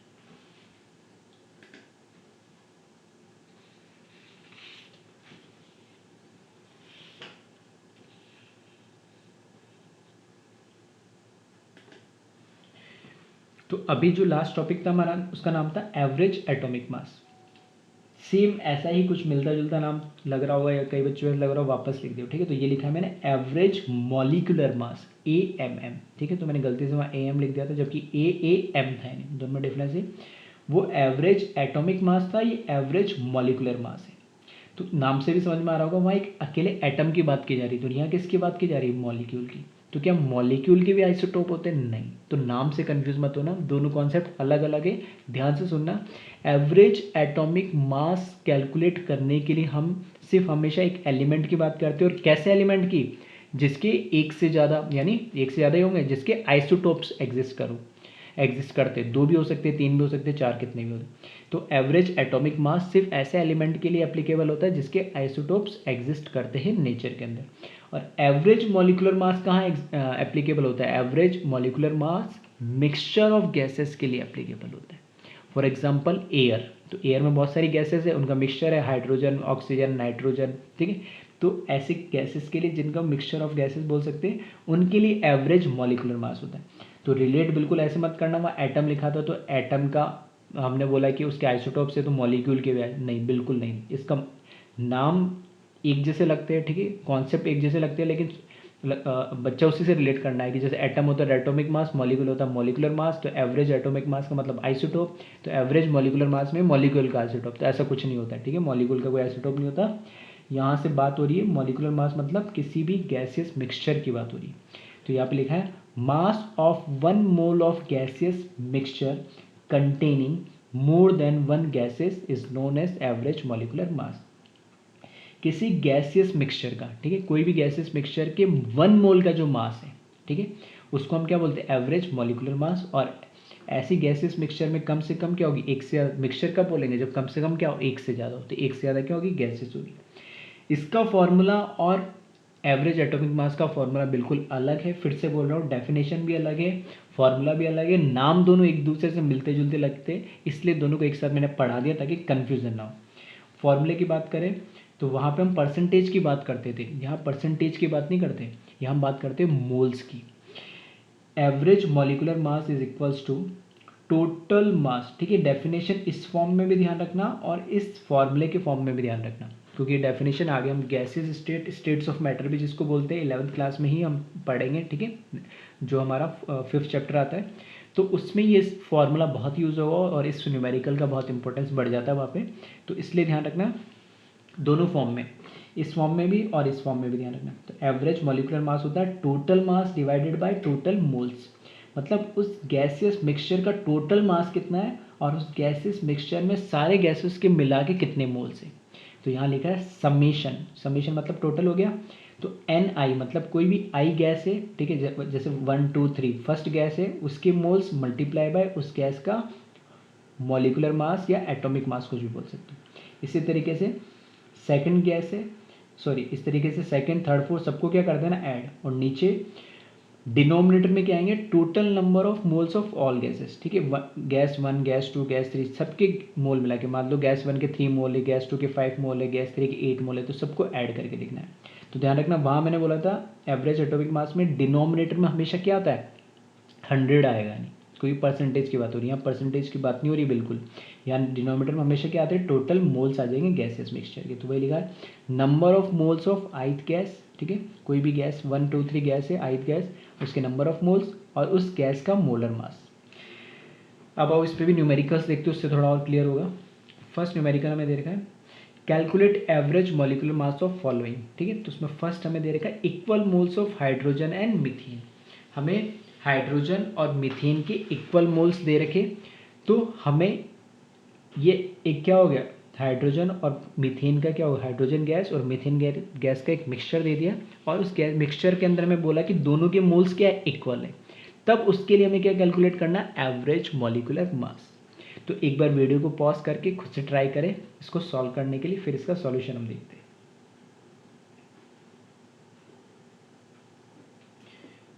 तो अभी जो लास्ट टॉपिक था हमारा, उसका नाम था एवरेज एटॉमिक मास। सेम ऐसा ही कुछ मिलता जुलता नाम लग रहा होगा या कई बच्चों लग रहा हो, वापस लिख दियो, ठीक है। तो ये लिखा है मैंने एवरेज मॉलिक्यूलर मास, AMM, ठीक है। तो मैंने गलती से वहाँ AM लिख दिया था, जबकि AAM था, दोनों में डिफरेंस है। वो एवरेज एटॉमिक मास था, ये एवरेज मॉलिक्यूलर मास है। तो नाम से भी समझ में आ रहा होगा, वहाँ एक अकेले एटम की बात की जा रही है, तो यहाँ किसकी बात की जा रही है, मॉलिक्यूल की। तो क्या मॉलिक्यूल के भी आइसोटोप होते हैं, नहीं। तो नाम से कंफ्यूज मत होना, दोनों कॉन्सेप्ट अलग अलग है, ध्यान से सुनना। एवरेज एटॉमिक मास कैलकुलेट करने के लिए हम सिर्फ हमेशा एक एलिमेंट की बात करते हैं, और कैसे एलिमेंट की, जिसके एक से ज़्यादा, यानी एक से ज़्यादा ही होंगे जिसके आइसोटोप्स एग्जिस्ट करते, दो भी हो सकते हैं, तीन भी हो सकते हैं, चार कितने भी होते। तो एवरेज एटॉमिक मास सिर्फ ऐसे एलिमेंट के लिए एप्लीकेबल होता है जिसके आइसोटोप्स एग्जिस्ट करते हैं नेचर के अंदर। और एवरेज मॉलिक्यूलर मास कहाँ एप्लीकेबल होता है, average molecular mass mixture of gases के लिए एप्लीकेबल होता है। फॉर एग्जाम्पल एयर, तो एयर में बहुत सारी गैसेस है, उनका मिक्सचर है, हाइड्रोजन, ऑक्सीजन, नाइट्रोजन, ठीक है। तो ऐसे गैसेस के लिए जिनका मिक्सचर ऑफ गैसेस बोल सकते हैं, उनके लिए एवरेज मॉलिक्यूलर मास होता है। तो रिलेट बिल्कुल ऐसे मत करना, वहाँ एटम लिखा था तो एटम का हमने बोला कि उसके आइसोटोप से तो मॉलिक्यूल के नहीं, बिल्कुल नहीं। इसका नाम एक जैसे लगते हैं, ठीक है, कॉन्सेप्ट एक जैसे लगते हैं, लेकिन बच्चा उसी से रिलेट करना है कि जैसे एटम होता है एटॉमिक मास, मॉलिक्यूल होता है मॉलिक्यूलर मास। तो एवरेज एटॉमिक मास का मतलब आइसोटोप, तो एवरेज मॉलिक्यूलर मास में मॉलिक्यूल का आइसोटोप, तो ऐसा कुछ नहीं होता है, ठीक है, मॉलिक्यूल का कोई आइसोटोप नहीं होता। यहाँ से बात हो रही है मॉलिक्यूलर मास मतलब किसी भी गैसियस मिक्सचर की बात हो रही है। तो यहाँ पे लिखा है mass of 1 mole of gaseous mixture containing more than 1 gases is known as average molecular mass. किसी गैसियस मिक्सचर का, ठीक है, कोई भी गैसियस मिक्सचर के 1 मोल का जो मास है, ठीक है, उसको हम क्या बोलते हैं, एवरेज मॉलिक्यूलर मास। और ऐसी गैसियस मिक्सचर में कम से कम क्या होगी, एक से मिक्सचर कब बोलेंगे, जब कम से कम क्या हो, एक से ज़्यादा हो, तो एक से ज़्यादा क्या होगी, गैसेस होगी। इसका फॉर्मूला और एवरेज एटॉमिक मास का फॉर्मूला बिल्कुल अलग है, फिर से बोल रहा हूँ, डेफिनेशन भी अलग है, फॉर्मूला भी अलग है, नाम दोनों एक दूसरे से मिलते जुलते लगते हैं, इसलिए दोनों को एक साथ मैंने पढ़ा दिया ताकि कन्फ्यूज़न ना हो। फॉर्मूले की बात करें तो वहाँ पे हम परसेंटेज की बात करते थे, यहाँ परसेंटेज की बात नहीं करते, यहाँ हम बात करते हैं मोल्स की। Average molecular mass is equals to total mass, ठीक है। डेफिनेशन इस फॉर्म में भी ध्यान रखना और इस फॉर्मूले के फॉर्म में भी ध्यान रखना, क्योंकि डेफिनेशन आगे हम गैसेस स्टेट्स ऑफ मैटर भी जिसको बोलते हैं 11th क्लास में ही हम पढ़ेंगे, ठीक है, जो हमारा 5th चैप्टर आता है, तो उसमें ये फॉर्मूला बहुत यूज़ होगा और इस न्यूमेरिकल का बहुत इंपॉर्टेंस बढ़ जाता है वहाँ पे, तो इसलिए ध्यान रखना दोनों फॉर्म में, इस फॉर्म में भी और इस फॉर्म में भी ध्यान रखना। तो एवरेज मॉलिकुलर मास होता है total mass divided by total moles, मतलब उस गैसियस मिक्सचर का टोटल मास कितना है और उस गैसियस मिक्सचर में सारे गैसेस के मिला के कितने मोल्स हैं। तो यहाँ लिखा है समेशन, समेशन मतलब टोटल हो गया। तो एन आई मतलब कोई भी आई गैस है, ठीक है, जैसे 1 2 3 फर्स्ट गैस है उसके मोल्स मल्टीप्लाई बाय उस गैस का मॉलिकुलर मास या एटॉमिक मास कुछ भी बोल सकते हो। इसी तरीके से सेकंड गैस है, सॉरी इस तरीके से सेकंड थर्ड फोर्थ सबको क्या कर देना ऐड, और नीचे डिनोमिनेटर में क्या आएंगे total number of moles of all gases, ठीक है, गैस 1 गैस 2 गैस 3 सबके मोल मिला के, मान लो गैस 1 के 3 मोल है, गैस 2 के 5 मोल है, गैस 3 के 8 मोल है, तो सबको ऐड करके लिखना है। तो ध्यान रखना वहाँ मैंने बोला था एवरेज एटॉमिक मास में डिनोमिनेटर में हमेशा क्या आता है 100 आएगा, नहीं कोई परसेंटेज की बात हो रही है, यहाँ परसेंटेज की बात नहीं हो रही बिल्कुल, यहाँ डिनोमिनेटर में हमेशा क्या आते हैं टोटल मोल्स आ जाएंगे गैसेस मिक्सचर के। तो वही लिखा है number of moles of ith gas, ठीक है, कोई भी गैस 1 2 3 गैस है आइथ गैस, उसके नंबर ऑफ मोल्स और उस गैस का मोलर मास। अब आओ इस पर भी न्यूमेरिकल्स देखते हो, उससे थोड़ा और क्लियर होगा। फर्स्ट न्यूमेरिकल हमें दे रखा है calculate average molecular mass of following, ठीक है, तो उसमें फर्स्ट हमें दे रखा है equal moles of hydrogen and methane, हमें हाइड्रोजन और मीथेन के इक्वल मोल्स दे रखे, तो हमें ये एक क्या हो गया हाइड्रोजन और मीथेन का क्या होगा हाइड्रोजन गैस और मीथेन गैस का एक मिक्सचर दे दिया, और उस गैस मिक्सचर के अंदर हमें बोला कि दोनों के मोल्स क्या है इक्वल है, तब उसके लिए हमें क्या कैलकुलेट करना है एवरेज मॉलिकुलर मास। तो एक बार वीडियो को पॉज करके खुद से ट्राई करें इसको सॉल्व करने के लिए, फिर इसका सॉल्यूशन हम देखते हैं।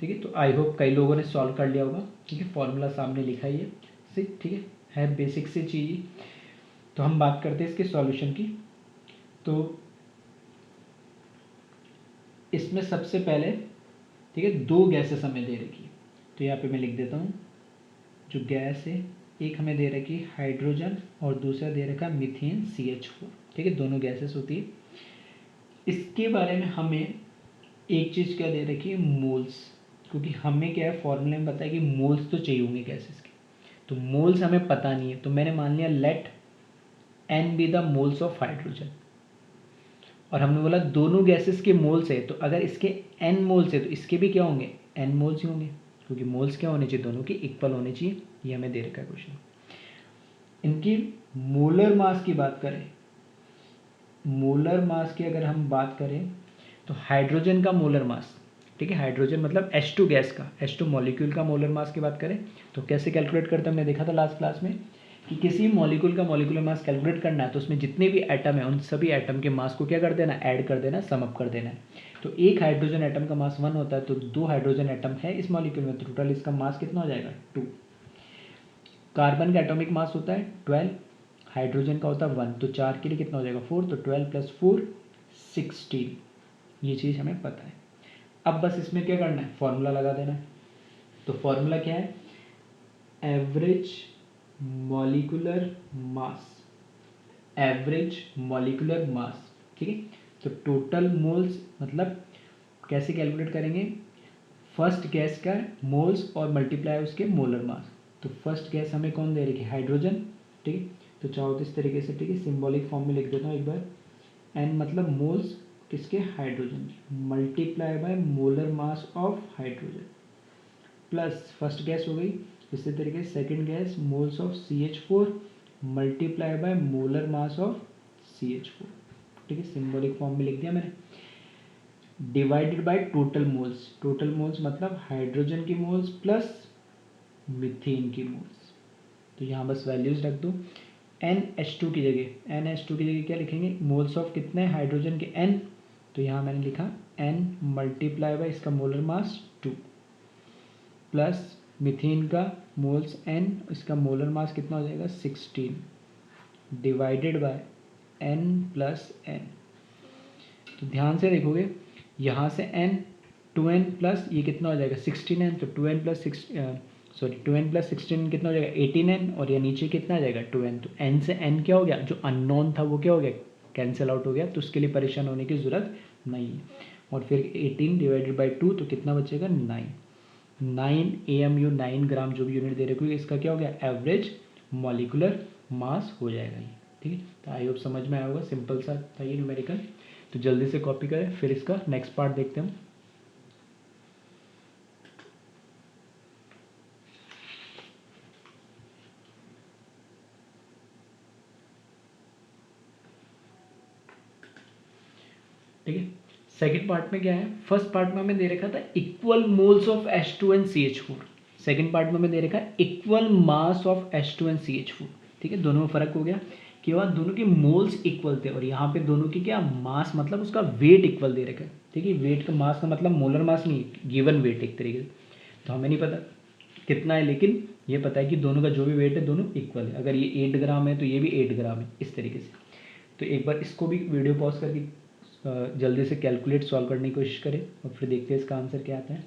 ठीक है, तो आई होप कई लोगों ने सॉल्व कर लिया होगा, ठीक है, फॉर्मूला सामने लिखा ही है, ठीक है बेसिक से चीज़। तो हम बात करते हैं इसके सॉल्यूशन की। तो इसमें सबसे पहले, ठीक है, दो गैसेस हमें दे रखी है, तो यहाँ पे मैं लिख देता हूँ जो गैस है, एक हमें दे रखी है हाइड्रोजन और दूसरा दे रखा मीथेन CH4, ठीक है, दोनों गैसेस होती है। इसके बारे में हमें एक चीज़ क्या दे रखी है मोल्स, क्योंकि हमें क्या है फॉर्मूले में पता है कि मोल्स तो चाहिए होंगे गैसेस के, तो मोल्स हमें पता नहीं है, तो मैंने मान लिया let n be the moles of hydrogen, और हमने बोला दोनों गैसेस के मोल्स है, तो अगर इसके n मोल्स है तो इसके भी क्या होंगे n मोल्स ही होंगे, क्योंकि मोल्स क्या होने चाहिए दोनों के इक्वल होने चाहिए, ये हमें दे रखा है क्वेश्चन। इनकी मोलर मास की बात करें, मोलर मास की अगर हम बात करें तो हाइड्रोजन का मोलर मास, ठीक है, हाइड्रोजन मतलब H2 गैस का, H2 मॉलिक्यूल का मोलर मास की बात करें तो कैसे कैलकुलेट करते हैं, हमने देखा था लास्ट क्लास में कि किसी मॉलिक्यूल का मॉलिक्यूलर मास कैलकुलेट करना है तो उसमें जितने भी एटम है उन सभी एटम के मास को क्या कर देना ऐड कर देना, सम अप कर देना है। तो एक हाइड्रोजन एटम का मास 1 होता है, तो 2 हाइड्रोजन एटम है इस मॉलिक्यूल में, तो टोटल इसका मास कितना हो जाएगा 2। कार्बन का एटॉमिक मास होता है 12, हाइड्रोजन का होता है 1, तो 4 के लिए कितना हो जाएगा 4, तो 12 + 4 16, ये चीज़ हमें पता है। अब बस इसमें क्या करना है फॉर्मूला लगा देना है। तो फॉर्मूला क्या है एवरेज मॉलिकुलर मास, एवरेज मॉलिकुलर मास, ठीक है। तो टोटल मोल्स मतलब कैसे कैलकुलेट करेंगे, फर्स्ट गैस का मोल्स और मल्टीप्लाई उसके मोलर मास। तो फर्स्ट गैस हमें कौन दे रही है हाइड्रोजन, ठीक है, तो चाहो तो इस तरीके से, ठीक है, सिंबॉलिक फॉर्म में लिख देता हूँ एक बार, एन मतलब मोल्स किसके hydrogen multiply by molar mass of hydrogen, plus first gas हो गई, इसी तरीके से second gas moles of CH4 multiply by molar mass of CH4, ठीक है, सिंबॉलिक फॉर्म में लिख दिया मैंने, divided by total moles, total moles मतलब हाइड्रोजन की मोल्स प्लस मीथेन की मोल्स। तो यहाँ बस वैल्यूज रख दो, NH2 की जगह क्या लिखेंगे मोल्स ऑफ कितने हाइड्रोजन के n, तो यहाँ मैंने लिखा n मल्टीप्लाई बाय इसका मोलर मास 2 प्लस मीथेन का मोल्स n, इसका मोलर मास कितना हो जाएगा 16 divided bye n plus n। तो ध्यान से देखोगे यहाँ से n 2n प्लस ये कितना हो जाएगा 16n, तो 2n प्लस 2n प्लस 16 कितना हो जाएगा 18n, और ये नीचे कितना आ जाएगा 2n। तो n से n क्या हो गया, जो अननोन था वो क्या हो गया, कैंसिल आउट हो गया, तो उसके लिए परेशान होने की ज़रूरत नहीं है। और फिर 18 डिवाइडेड बाई 2 तो कितना बचेगा 9 AMU 9 ग्राम जो भी यूनिट दे रहे हो, इसका क्या हो गया एवरेज मॉलिकुलर मास हो जाएगा ये। ठीक है, तो आई होप समझ में आया होगा, सिंपल सा था ये न्यूमेरिकल। तो जल्दी से कॉपी करें, फिर इसका नेक्स्ट पार्ट देखते हैं हम। ठीक है, सेकंड पार्ट में क्या है, फर्स्ट पार्ट में हमें दे रखा था equal moles of H2 and CH4, second part में हमें दे रखा है equal mass of H2 and CH4। ठीक है, दोनों में फर्क हो गया कि वहाँ दोनों के मोल्स इक्वल थे, और यहाँ पे दोनों की क्या मास, मतलब उसका वेट इक्वल दे रखा है। ठीक है, वेट का मास का मतलब मोलर मास नहीं, गिवन वेट एक तरीके से। तो हमें नहीं पता कितना है, लेकिन ये पता है कि दोनों का जो भी वेट है दोनों इक्वल है। अगर ये 8 ग्राम है तो ये भी 8 ग्राम है, इस तरीके से। तो एक बार इसको भी वीडियो पॉज करके जल्दी से कैलकुलेट सॉल्व करने की कोशिश करें, और फिर देखते हैं इसका आंसर क्या आता है।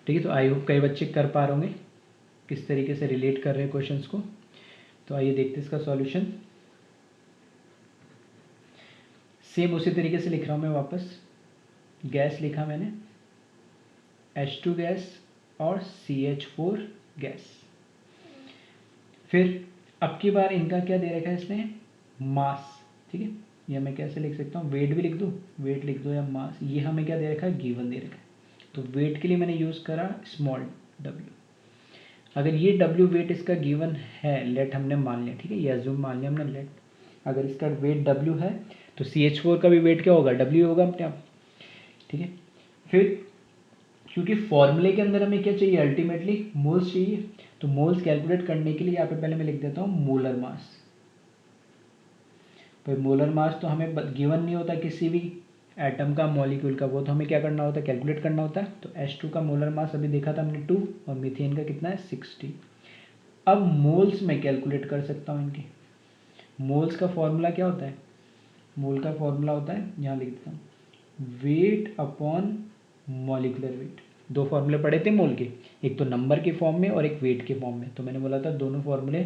ठीक है, तो आई होप कई बच्चे कर पा रहे होंगे, किस तरीके से रिलेट कर रहे हैं क्वेश्चंस को। तो आइए देखते हैं इसका सॉल्यूशन। सेम उसी तरीके से लिख रहा हूँ मैं वापस। गैस लिखा मैंने H2 गैस और CH4 गैस। फिर अब की बार इनका क्या दे रखा है इसने, मास। ठीक है, या मैं कैसे लिख सकता हूँ, वेट भी लिख दूँ, वेट लिख दो या मास, ये हमें क्या दे रखा है, गिवन दे रखा है। तो वेट के लिए मैंने यूज़ करा स्मॉल w। अगर ये w वेट इसका गिवन है, लेट हमने मान लिया, ठीक है, ये अज्यूम मान लिया हमने, लेट अगर इसका वेट w है तो CH4 का भी वेट क्या होगा, w होगा अपने आप। ठीक है, फिर क्योंकि फॉर्मूले के अंदर हमें क्या चाहिए, अल्टीमेटली मोल्स चाहिए, तो मोल्स कैलकुलेट करने के लिए यहाँ पे पहले मैं लिख देता हूँ मोलर मास। तो मोलर मास तो हमें गिवन नहीं होता किसी भी एटम का, मॉलिक्यूल का, वो तो हमें क्या करना होता है, कैलकुलेट करना होता है। तो H2 का मोलर मास अभी देखा था हमने 2, और मीथेन का कितना है 60। अब मोल्स में कैलकुलेट कर सकता हूँ इनके। मोल्स का फॉर्मूला क्या होता है, मोल का फॉर्मूला होता है, यहाँ लिख देता हूँ, वेट अपॉन मॉलिकुलर वेट। दो फॉर्मूले पढ़े थे मोल के, एक तो नंबर के फॉर्म में और एक वेट के फॉर्म में। तो मैंने बोला था दोनों फॉर्मूले,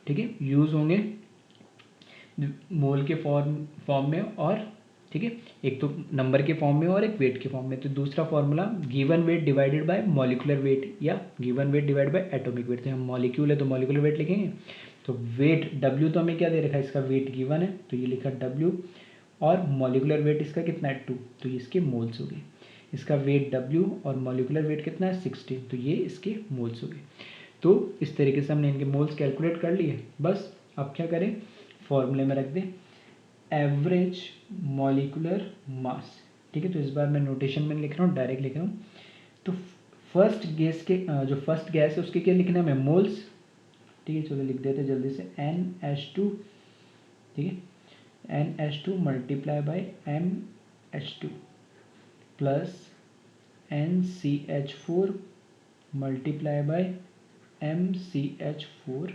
ठीक है, यूज़ होंगे मोल के फॉर्म में, और ठीक है, एक तो नंबर के फॉर्म में और एक वेट के फॉर्म में। तो दूसरा formula given weight divided by molecular weight, या given weight divide by atomic weight. तो हम मॉलिक्यूल है तो मॉलिकुलर वेट लिखेंगे। तो वेट W तो हमें क्या दे रखा है, इसका वेट गिवन है, तो ये लिखा W, और मॉलिकुलर वेट इसका कितना है 2, तो ये इसके मोल्स हो गए। इसका वेट W और मॉलिकुलर वेट कितना है 16, तो ये इसके मोल्स हो गए। तो इस तरीके से हमने इनके मोल्स कैलकुलेट कर लिए। बस अब क्या करें, फॉर्मूले में रख दें एवरेज मॉलिकुलर मास। ठीक है, तो इस बार मैं नोटेशन में लिख रहा हूँ, डायरेक्ट लिख रहा हूँ। तो फर्स्ट गैस के जो फर्स्ट गैस है उसके क्या लिखना है, हमें मोल्स। ठीक है, चलो लिख देते जल्दी से NH2। ठीक है, NH2 multiply by MH2 plus NCH4 multiply by MCH4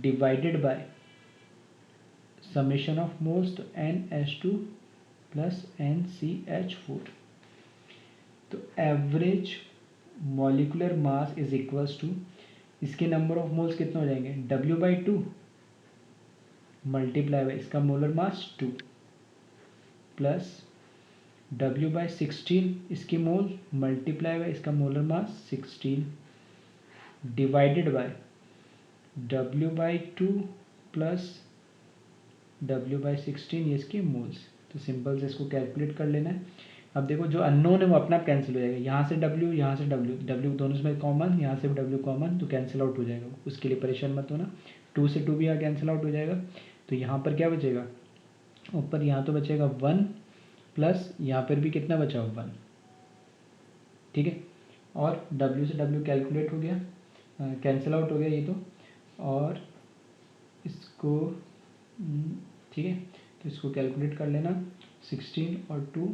divided by summation of moles, तो NH2 प्लस NCH4। तो average molecular mass is equals to, इसके नंबर ऑफ मोल्स कितने हो जाएंगे, W/2 मल्टीप्लाई बाई इसका मोलर मास 2 प्लस W/16 इसकी mole multiply by इसका molar mass 16 divided by W/2 plus W/16 ये इसके मोल्स। तो सिंपल से इसको कैलकुलेट कर लेना है। अब देखो जो अननोन है वो अपना आप कैंसिल हो जाएगा, यहाँ से W, यहाँ से W दोनों में कॉमन, यहाँ से भी W कॉमन, तो कैंसिल आउट हो जाएगा। उसके लिए परेशान मत होना, 2 से 2 भी यहाँ कैंसिल आउट हो जाएगा। तो यहाँ पर क्या बचेगा, ऊपर यहाँ तो बचेगा 1 प्लस यहाँ पर भी कितना बचा 1। ठीक है, और W से W कैलकुलेट हो गया, कैंसिल आउट हो गया ये तो, और इसको ठीक है, तो इसको कैलकुलेट कर लेना, 16 और 2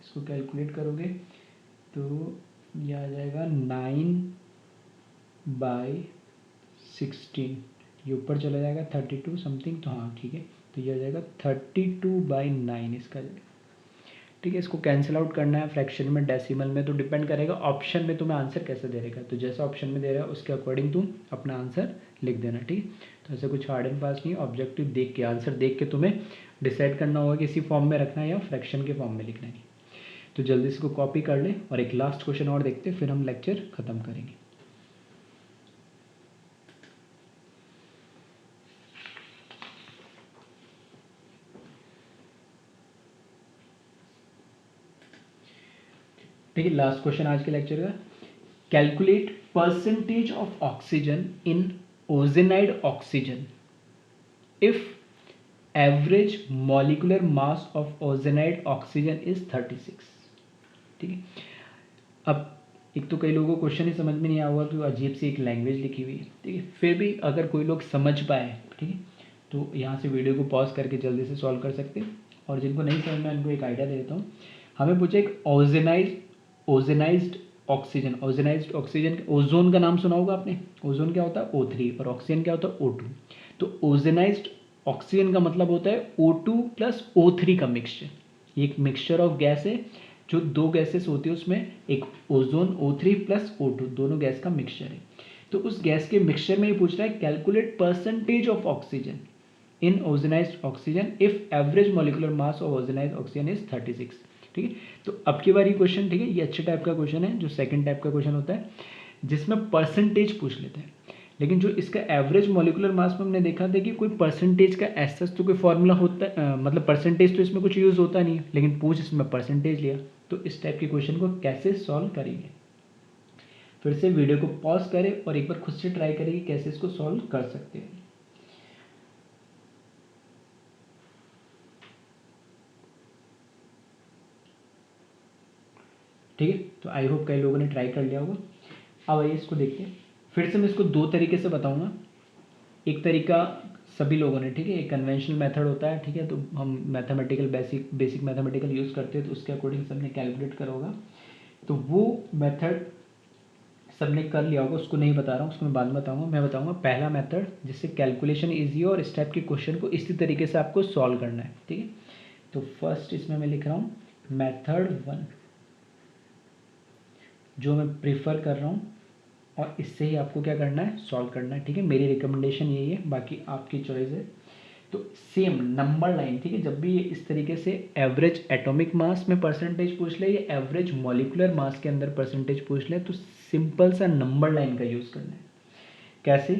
इसको कैलकुलेट करोगे तो ये आ जाएगा 9/16, ये ऊपर चला जाएगा 32 समथिंग, तो हाँ ठीक है, तो ये आ जाएगा 32/9 इसका जाएगा। ठीक है, इसको कैंसिल आउट करना है फ्रैक्शन में, डेसिमल में, तो डिपेंड करेगा ऑप्शन में तुम्हें आंसर कैसे दे रहेगा, तो जैसा ऑप्शन में दे रहा है उसके अकॉर्डिंग तुम अपना आंसर लिख देना। ठीक है, तो ऐसा कुछ हार्ड एंड फास्ट नहीं, ऑब्जेक्टिव देख के आंसर देख के तुम्हें डिसाइड करना होगा कि इसी फॉर्म में रखना है या फ्रैक्शन के फॉर्म में लिखना है। तो जल्दी से इसको कॉपी कर ले और एक लास्ट क्वेश्चन और देखते हैं, फिर हम लेक्चर खत्म करेंगे। ठीक है, लास्ट क्वेश्चन आज के लेक्चर का, calculate percentage of oxygen in ozonised oxygen if average molecular mass of ozonised oxygen is 36। ठीक है, अब एक तो कई लोगों को क्वेश्चन ही समझ में नहीं आया होगा कि अजीब सी एक लैंग्वेज लिखी हुई है। ठीक है, फिर भी अगर कोई लोग समझ पाए, ठीक है, तो यहाँ से वीडियो को पॉज करके जल्दी से सॉल्व कर सकते हैं, और जिनको नहीं समझ में उनको एक आइडिया दे देता हूँ। हमें पूछे एक ओजेनाइज्ड ऑक्सीजन, ओजोन का नाम सुना होगा आपने, ओजोन क्या होता है O3 और ऑक्सीजन क्या होता है O2। तो ओजेनाइज्ड ऑक्सीजन का मतलब होता है O2 + O3 का मिक्सचर। ये एक मिक्सचर ऑफ गैस है, जो दो गैसेस होती है उसमें एक ओजोन O3 + O2 दोनों गैस का मिक्सचर है। तो उस गैस के मिक्सचर में ये पूछ रहा है calculate percentage of oxygen in ozonised oxygen if average molecular mass of ozonised oxygen is 36। ठीक है, तो अब की बारी क्वेश्चन, ठीक है, ये अच्छे टाइप का क्वेश्चन है, जो सेकंड टाइप का क्वेश्चन होता है जिसमें परसेंटेज पूछ लेते हैं। लेकिन जो इसका एवरेज मॉलिक्यूलर मास में हमने देखा था कि कोई परसेंटेज का ऐसा तो कोई फॉर्मूला होता है, मतलब परसेंटेज तो इसमें कुछ यूज़ होता नहीं है, लेकिन पूछ इसमें परसेंटेज लिया। तो इस टाइप के क्वेश्चन को कैसे सॉल्व करेंगे, फिर से वीडियो को पॉज करें और एक बार खुद से ट्राई करें कि कैसे इसको सॉल्व कर सकते हैं। ठीक है, तो आई होप कई लोगों ने ट्राई कर लिया होगा। अब आइए इसको देखते हैं, फिर से मैं इसको दो तरीके से बताऊंगा। एक तरीका सभी लोगों ने, ठीक है, एक कन्वेंशनल मेथड होता है, ठीक है, तो हम मैथमेटिकल बेसिक मैथमेटिकल यूज़ करते हैं, तो उसके अकॉर्डिंग सबने कैलकुलेट करा होगा। तो वो मेथड सबने कर लिया होगा, उसको नहीं बता रहा हूँ, उसको मैं बाद में बताऊँगा। मैं बताऊँगा पहला मेथड जिससे कैलकुलेशन ईजी हो और इस टाइप के क्वेश्चन को इसी तरीके से आपको सॉल्व करना है। ठीक है, तो फर्स्ट इसमें मैं लिख रहा हूँ मेथड 1, जो मैं प्रीफर कर रहा हूँ, और इससे ही आपको क्या करना है, सॉल्व करना है। ठीक है, मेरी रिकमेंडेशन यही है, बाकी आपकी चॉइस है। तो सेम नंबर लाइन, ठीक है, जब भी ये इस तरीके से एवरेज एटॉमिक मास में परसेंटेज पूछ ले या एवरेज मॉलिक्यूलर मास के अंदर परसेंटेज पूछ ले, तो सिंपल सा नंबर लाइन का यूज़ करना है। कैसे,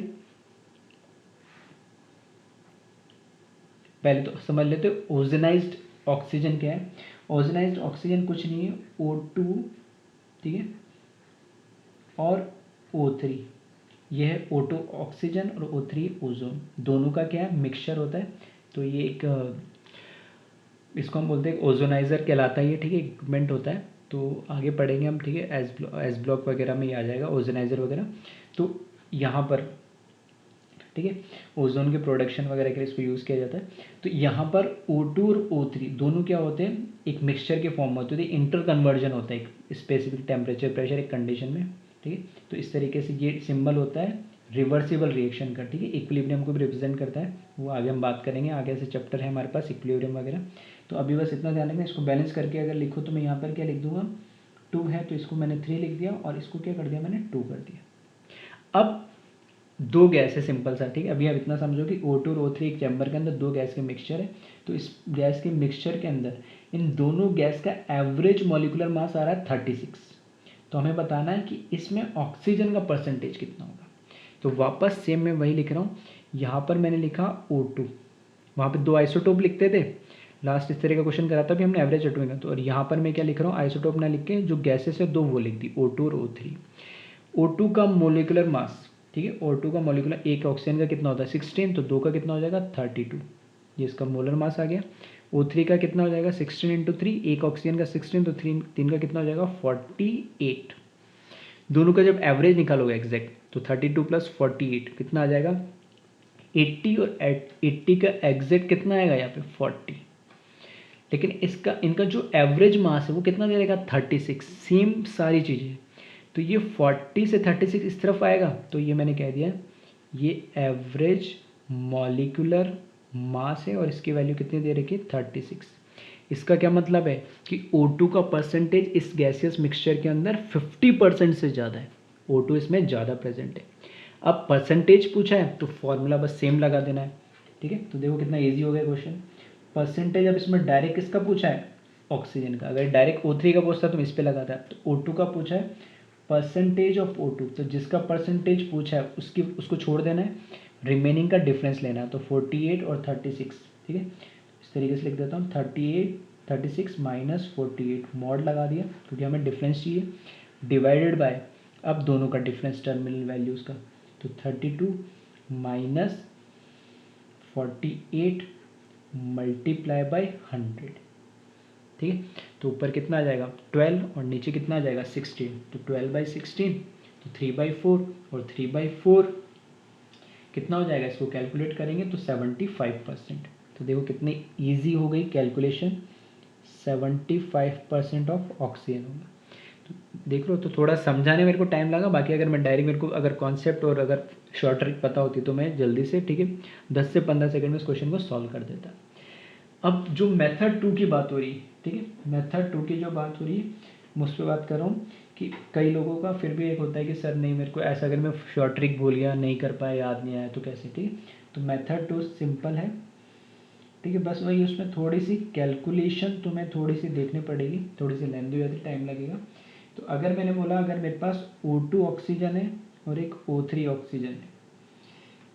पहले तो समझ लेते हो ओजेनाइज्ड ऑक्सीजन क्या है। ओजेनाइज्ड ऑक्सीजन कुछ नहीं है, O2, ठीक है, और O3, यह है O2 ऑक्सीजन और O3 ओजोन, दोनों का क्या है, मिक्सचर होता है। तो ये एक इसको हम बोलते हैं ओजोनाइज़र कहलाता है ये। ठीक है, इक्विपमेंट होता है, तो आगे पढ़ेंगे हम। ठीक है, एस ब्लॉक वगैरह में ये आ जाएगा ओजोनाइज़र वगैरह। तो यहाँ पर, ठीक है, ओजोन के प्रोडक्शन वगैरह के लिए इसको यूज़ किया जाता है। तो यहाँ पर O2 और O3 दोनों क्या होते हैं, एक मिक्सचर के फॉर्म में होते हैं, इंटर कन्वर्जन होता है एक स्पेसिफिक टेम्परेचर प्रेशर एक कंडीशन में। ठीक है, तो इस तरीके से ये सिंबल होता है रिवर्सिबल रिएक्शन का। ठीक है, इक्विलिब्रियम को भी रिप्रेजेंट करता है, वो आगे हम बात करेंगे, आगे से चैप्टर है हमारे पास इक्विलिब्रियम वगैरह। तो अभी बस इतना ध्यान रखना, इसको बैलेंस करके अगर लिखो तो मैं यहाँ पर क्या लिख दूंगा, 2 है तो इसको मैंने 3 लिख दिया, और इसको क्या कर दिया मैंने, 2 कर दिया। अब दो गैस है, सिंपल सा। ठीक है, अभी आप इतना समझो कि O2 और O3 एक चैम्बर के अंदर दो गैस के मिक्सचर है। तो इस गैस के मिक्सचर के अंदर इन दोनों गैस का एवरेज मॉलिक्यूलर मास आ रहा है 36। तो हमें बताना है कि इसमें ऑक्सीजन का परसेंटेज कितना होगा। तो वापस सेम मैं वही लिख रहा हूँ, यहाँ पर मैंने लिखा O2, वहाँ पर 2 आइसोटोप लिखते थे, लास्ट इस तरह का क्वेश्चन करा था भी हमने एवरेज एटॉमिक का। तो और यहाँ पर मैं क्या लिख रहा हूँ, आइसोटोप ना लिख के जो गैसेस है 2 वो लिख दी, O2 और O3। O2 का मोलिकुलर मास, ठीक है, O2 का मोलिकुलर, एक ऑक्सीजन का कितना होता है 16, तो 2 का कितना हो जाएगा 32, ये इसका मोलर मास आ गया। O3 का कितना हो जाएगा 16 × 3, एक ऑक्सीजन का 16, तो 3 का कितना हो जाएगा 48। दोनों का जब एवरेज निकालोगे एग्जैक्ट, तो 32 + 48 कितना आ जाएगा 80, और 80 का एग्जैक्ट कितना आएगा यहाँ पे 40। लेकिन इनका जो एवरेज मास है वो कितना दे देगा 36, सेम सारी चीज़ें। तो ये 40 से 36 इस तरफ आएगा, तो ये मैंने कह दिया ये एवरेज मॉलिक्यूलर मास है और इसकी वैल्यू कितनी दे रखी है 36। इसका क्या मतलब है कि O2 का परसेंटेज इस गैसियस मिक्सचर के अंदर 50% से ज़्यादा है, O2 इसमें ज़्यादा प्रेजेंट है। अब परसेंटेज पूछा है तो फॉर्मूला बस सेम लगा देना है, ठीक है। तो देखो कितना ईजी हो गया क्वेश्चन। परसेंटेज अब इसमें डायरेक्ट किसका पूछा है, ऑक्सीजन का। अगर डायरेक्ट O3 का पूछता तो इस पर लगाता है, तो O2 का पूछा है परसेंटेज ऑफ O2, तो जिसका परसेंटेज पूछा है उसको छोड़ देना है, रिमेनिंग का डिफरेंस लेना है। तो 48 और 36, ठीक है, इस तरीके से लिख देता हूँ 36 माइनस 48, मॉड लगा दिया क्योंकि हमें डिफरेंस चाहिए, डिवाइडेड बाय अब दोनों का डिफरेंस टर्मिनल वैल्यूज़ का, तो 32 माइनस 48 मल्टीप्लाई बाय 100, ठीक है। तो ऊपर कितना आ जाएगा 12 और नीचे कितना आ जाएगा 16, तो 12/16, तो 3/4 और 3/4 कितना हो जाएगा, इसको कैलकुलेट करेंगे तो 75%। तो देखो कितनी इजी हो गई कैलकुलेशन, 75% ऑफ ऑक्सीजन होगा। तो देख लो, तो थोड़ा समझाने मेरे को टाइम लगा, बाकी अगर मैं डायरेक्ट मेरे को अगर कॉन्सेप्ट और अगर शॉर्ट ट्रिक पता होती तो मैं जल्दी से, ठीक है, 10 से 15 सेकंड में इस क्वेश्चन को सॉल्व कर देता। अब जो मेथड 2 की बात हो रही है, ठीक है, मेथड 2 की जो बात हो रही है मैं उस पर बात कर रहा हूँ कि कई लोगों का फिर भी एक होता है कि सर नहीं मेरे को ऐसा, अगर मैं शॉर्ट ट्रिक भूल गया, नहीं कर पाया, याद नहीं आया तो कैसे, ठीक है। तो मेथड 2 सिंपल है, ठीक है, बस वही उसमें थोड़ी सी कैलकुलेशन तुम्हें थोड़ी सी देखनी पड़ेगी, थोड़ी सी लेंदी हो जाती, टाइम लगेगा। तो अगर मैंने बोला अगर मेरे पास O2 ऑक्सीजन है और एक O3 ऑक्सीजन है,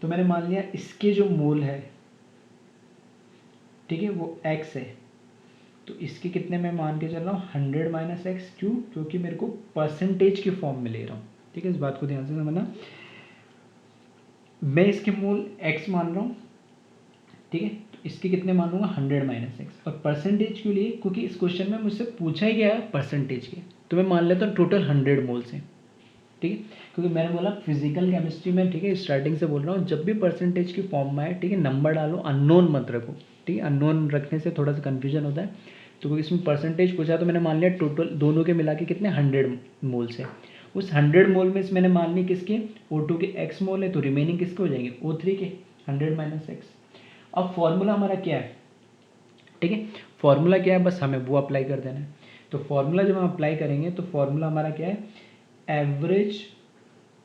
तो मैंने मान लिया इसके जो मोल है, ठीक है, वो x है, तो इसके कितने मैं मान के चल रहा हूँ 100 माइनस एक्स, क्यों, क्योंकि मेरे को परसेंटेज की फॉर्म में ले रहा हूँ, ठीक है, इस बात को ध्यान से समझना। मैं इसके मोल x मान रहा हूँ, ठीक है, तो इसके कितने मान लूँगा 100 माइनस एक्स, और परसेंटेज क्यों लिए, क्योंकि इस क्वेश्चन में मुझसे पूछा ही गया है परसेंटेज के, तो मैं मान लेता हूँ टोटल 100 मोल्स हैं, ठीक है, क्योंकि मैंने बोला फिजिकल केमिस्ट्री में, ठीक है, स्टार्टिंग से बोल रहा हूँ, जब भी परसेंटेज की फॉर्म में आए, ठीक है, नंबर डालो, अननोन मत रखो, ठीक है, अननोन रखने से थोड़ा सा कन्फ्यूजन होता है। तो क्योंकि इसमें परसेंटेज पूछा तो मैंने मान लिया टोटल दोनों के मिला के कितने 100 मोल्स है, उस 100 मोल में मैंने मान ली किसके O2 के x मोल है, तो रिमेनिंग किसके हो जाएंगे O3 के 100 माइनस एक्स। अब फॉर्मूला हमारा क्या है, ठीक है, फॉर्मूला क्या है, बस हमें वो अप्लाई कर देना है। तो फॉर्मूला जब हम अप्लाई करेंगे तो फॉर्मूला हमारा क्या है, एवरेज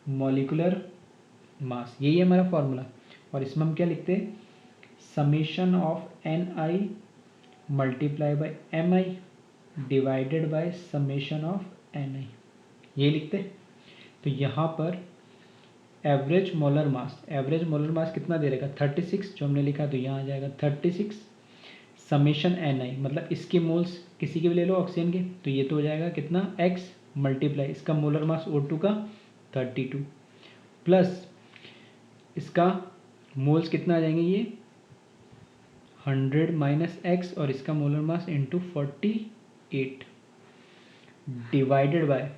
मॉलिक्यूलर मास, यही है हमारा फॉर्मूला, और इसमें हम क्या लिखते हैं, summation of Ni multiply by Mi divided by summation of Ni, ये लिखते हैं। तो यहाँ पर एवरेज मोलर मास कितना दे रहेगा 36, जो हमने लिखा, तो यहाँ आ जाएगा 36 समेशन Ni, मतलब इसके मोल्स किसी के भी ले लो ऑक्सीजन के, तो ये तो हो जाएगा कितना x मल्टीप्लाई इसका मोलर मास O2 का 32 प्लस इसका मोल्स कितना आ जाएंगे ये 100 माइनस एक्स, और इसका molar mass into 48 divided by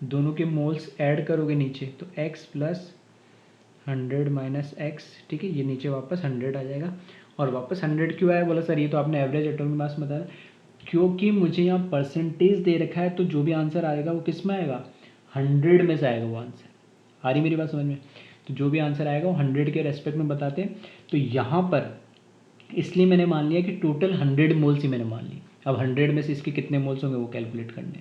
दोनों के मोल्स ऐड करोगे नीचे, तो x प्लस 100 माइनस एक्स, ठीक है, ये नीचे वापस 100 आ जाएगा। और वापस 100 क्यों आया, बोला सर ये तो आपने एवरेज एटॉमिक मास बताया, क्योंकि मुझे यहाँ परसेंटेज दे रखा है, तो जो भी आंसर आएगा वो किस में आएगा 100 में से आएगा वो आंसर, आ रही मेरी बात समझ में। तो जो भी आंसर आएगा वो 100 के रेस्पेक्ट में बताते हैं। तो यहाँ पर इसलिए मैंने मान लिया कि टोटल 100 मोल्स ही मैंने मान ली, अब 100 में से इसके कितने मोल्स होंगे वो कैलकुलेट करने,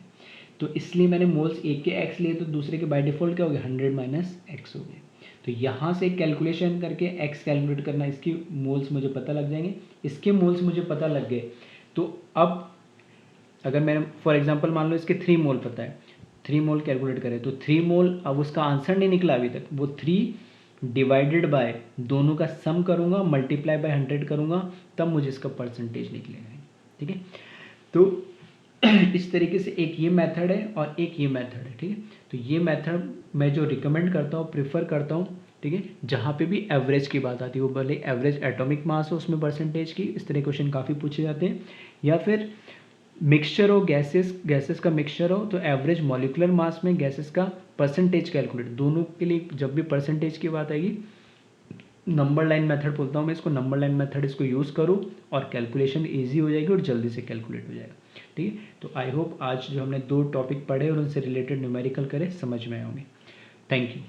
तो इसलिए मैंने मोल्स एक के एक्स लिए, तो दूसरे के बाय डिफ़ॉल्ट क्या हो गया 100 माइनस एक्स हो गए। तो यहाँ से कैलकुलेशन करके एक्स कैलकुलेट करना, इसकी मोल्स मुझे पता लग जाएंगे, इसके मोल्स मुझे पता लग गए। तो अब अगर मैंने फॉर एग्जांपल मान लो इसके 3 मोल पता है, 3 मोल कैलकुलेट करें, तो 3 मोल, अब उसका आंसर नहीं निकला अभी तक, वो 3 डिवाइडेड बाय दोनों का सम करूँगा, मल्टीप्लाई बाय 100 करूँगा, तब मुझे इसका परसेंटेज निकलेगा, ठीक है। तो इस तरीके से एक ये मेथड है और एक ये मेथड है, ठीक है। तो ये मेथड मैं जो रिकमेंड करता हूँ, प्रिफर करता हूँ, ठीक है, जहाँ पे भी एवरेज की बात आती है, वो भले एवरेज एटॉमिक मास हो उसमें परसेंटेज की, इस तरह क्वेश्चन काफ़ी पूछे जाते हैं, या फिर मिक्सचर हो, गैसेस का मिक्सचर हो, तो एवरेज मॉलिक्यूलर मास में गैसेस का परसेंटेज कैलकुलेट, दोनों के लिए जब भी परसेंटेज की बात आएगी नंबर लाइन मेथड बोलता हूँ मैं इसको, नंबर लाइन मेथड इसको यूज़ करो और कैलकुलेशन ईजी हो जाएगी और जल्दी से कैलकुलेट हो जाएगा। ठीक है, तो आई होप आज जो हमने 2 टॉपिक पढ़े और उनसे रिलेटेड न्यूमेरिकल करे समझ में आए होंगे। Thank you.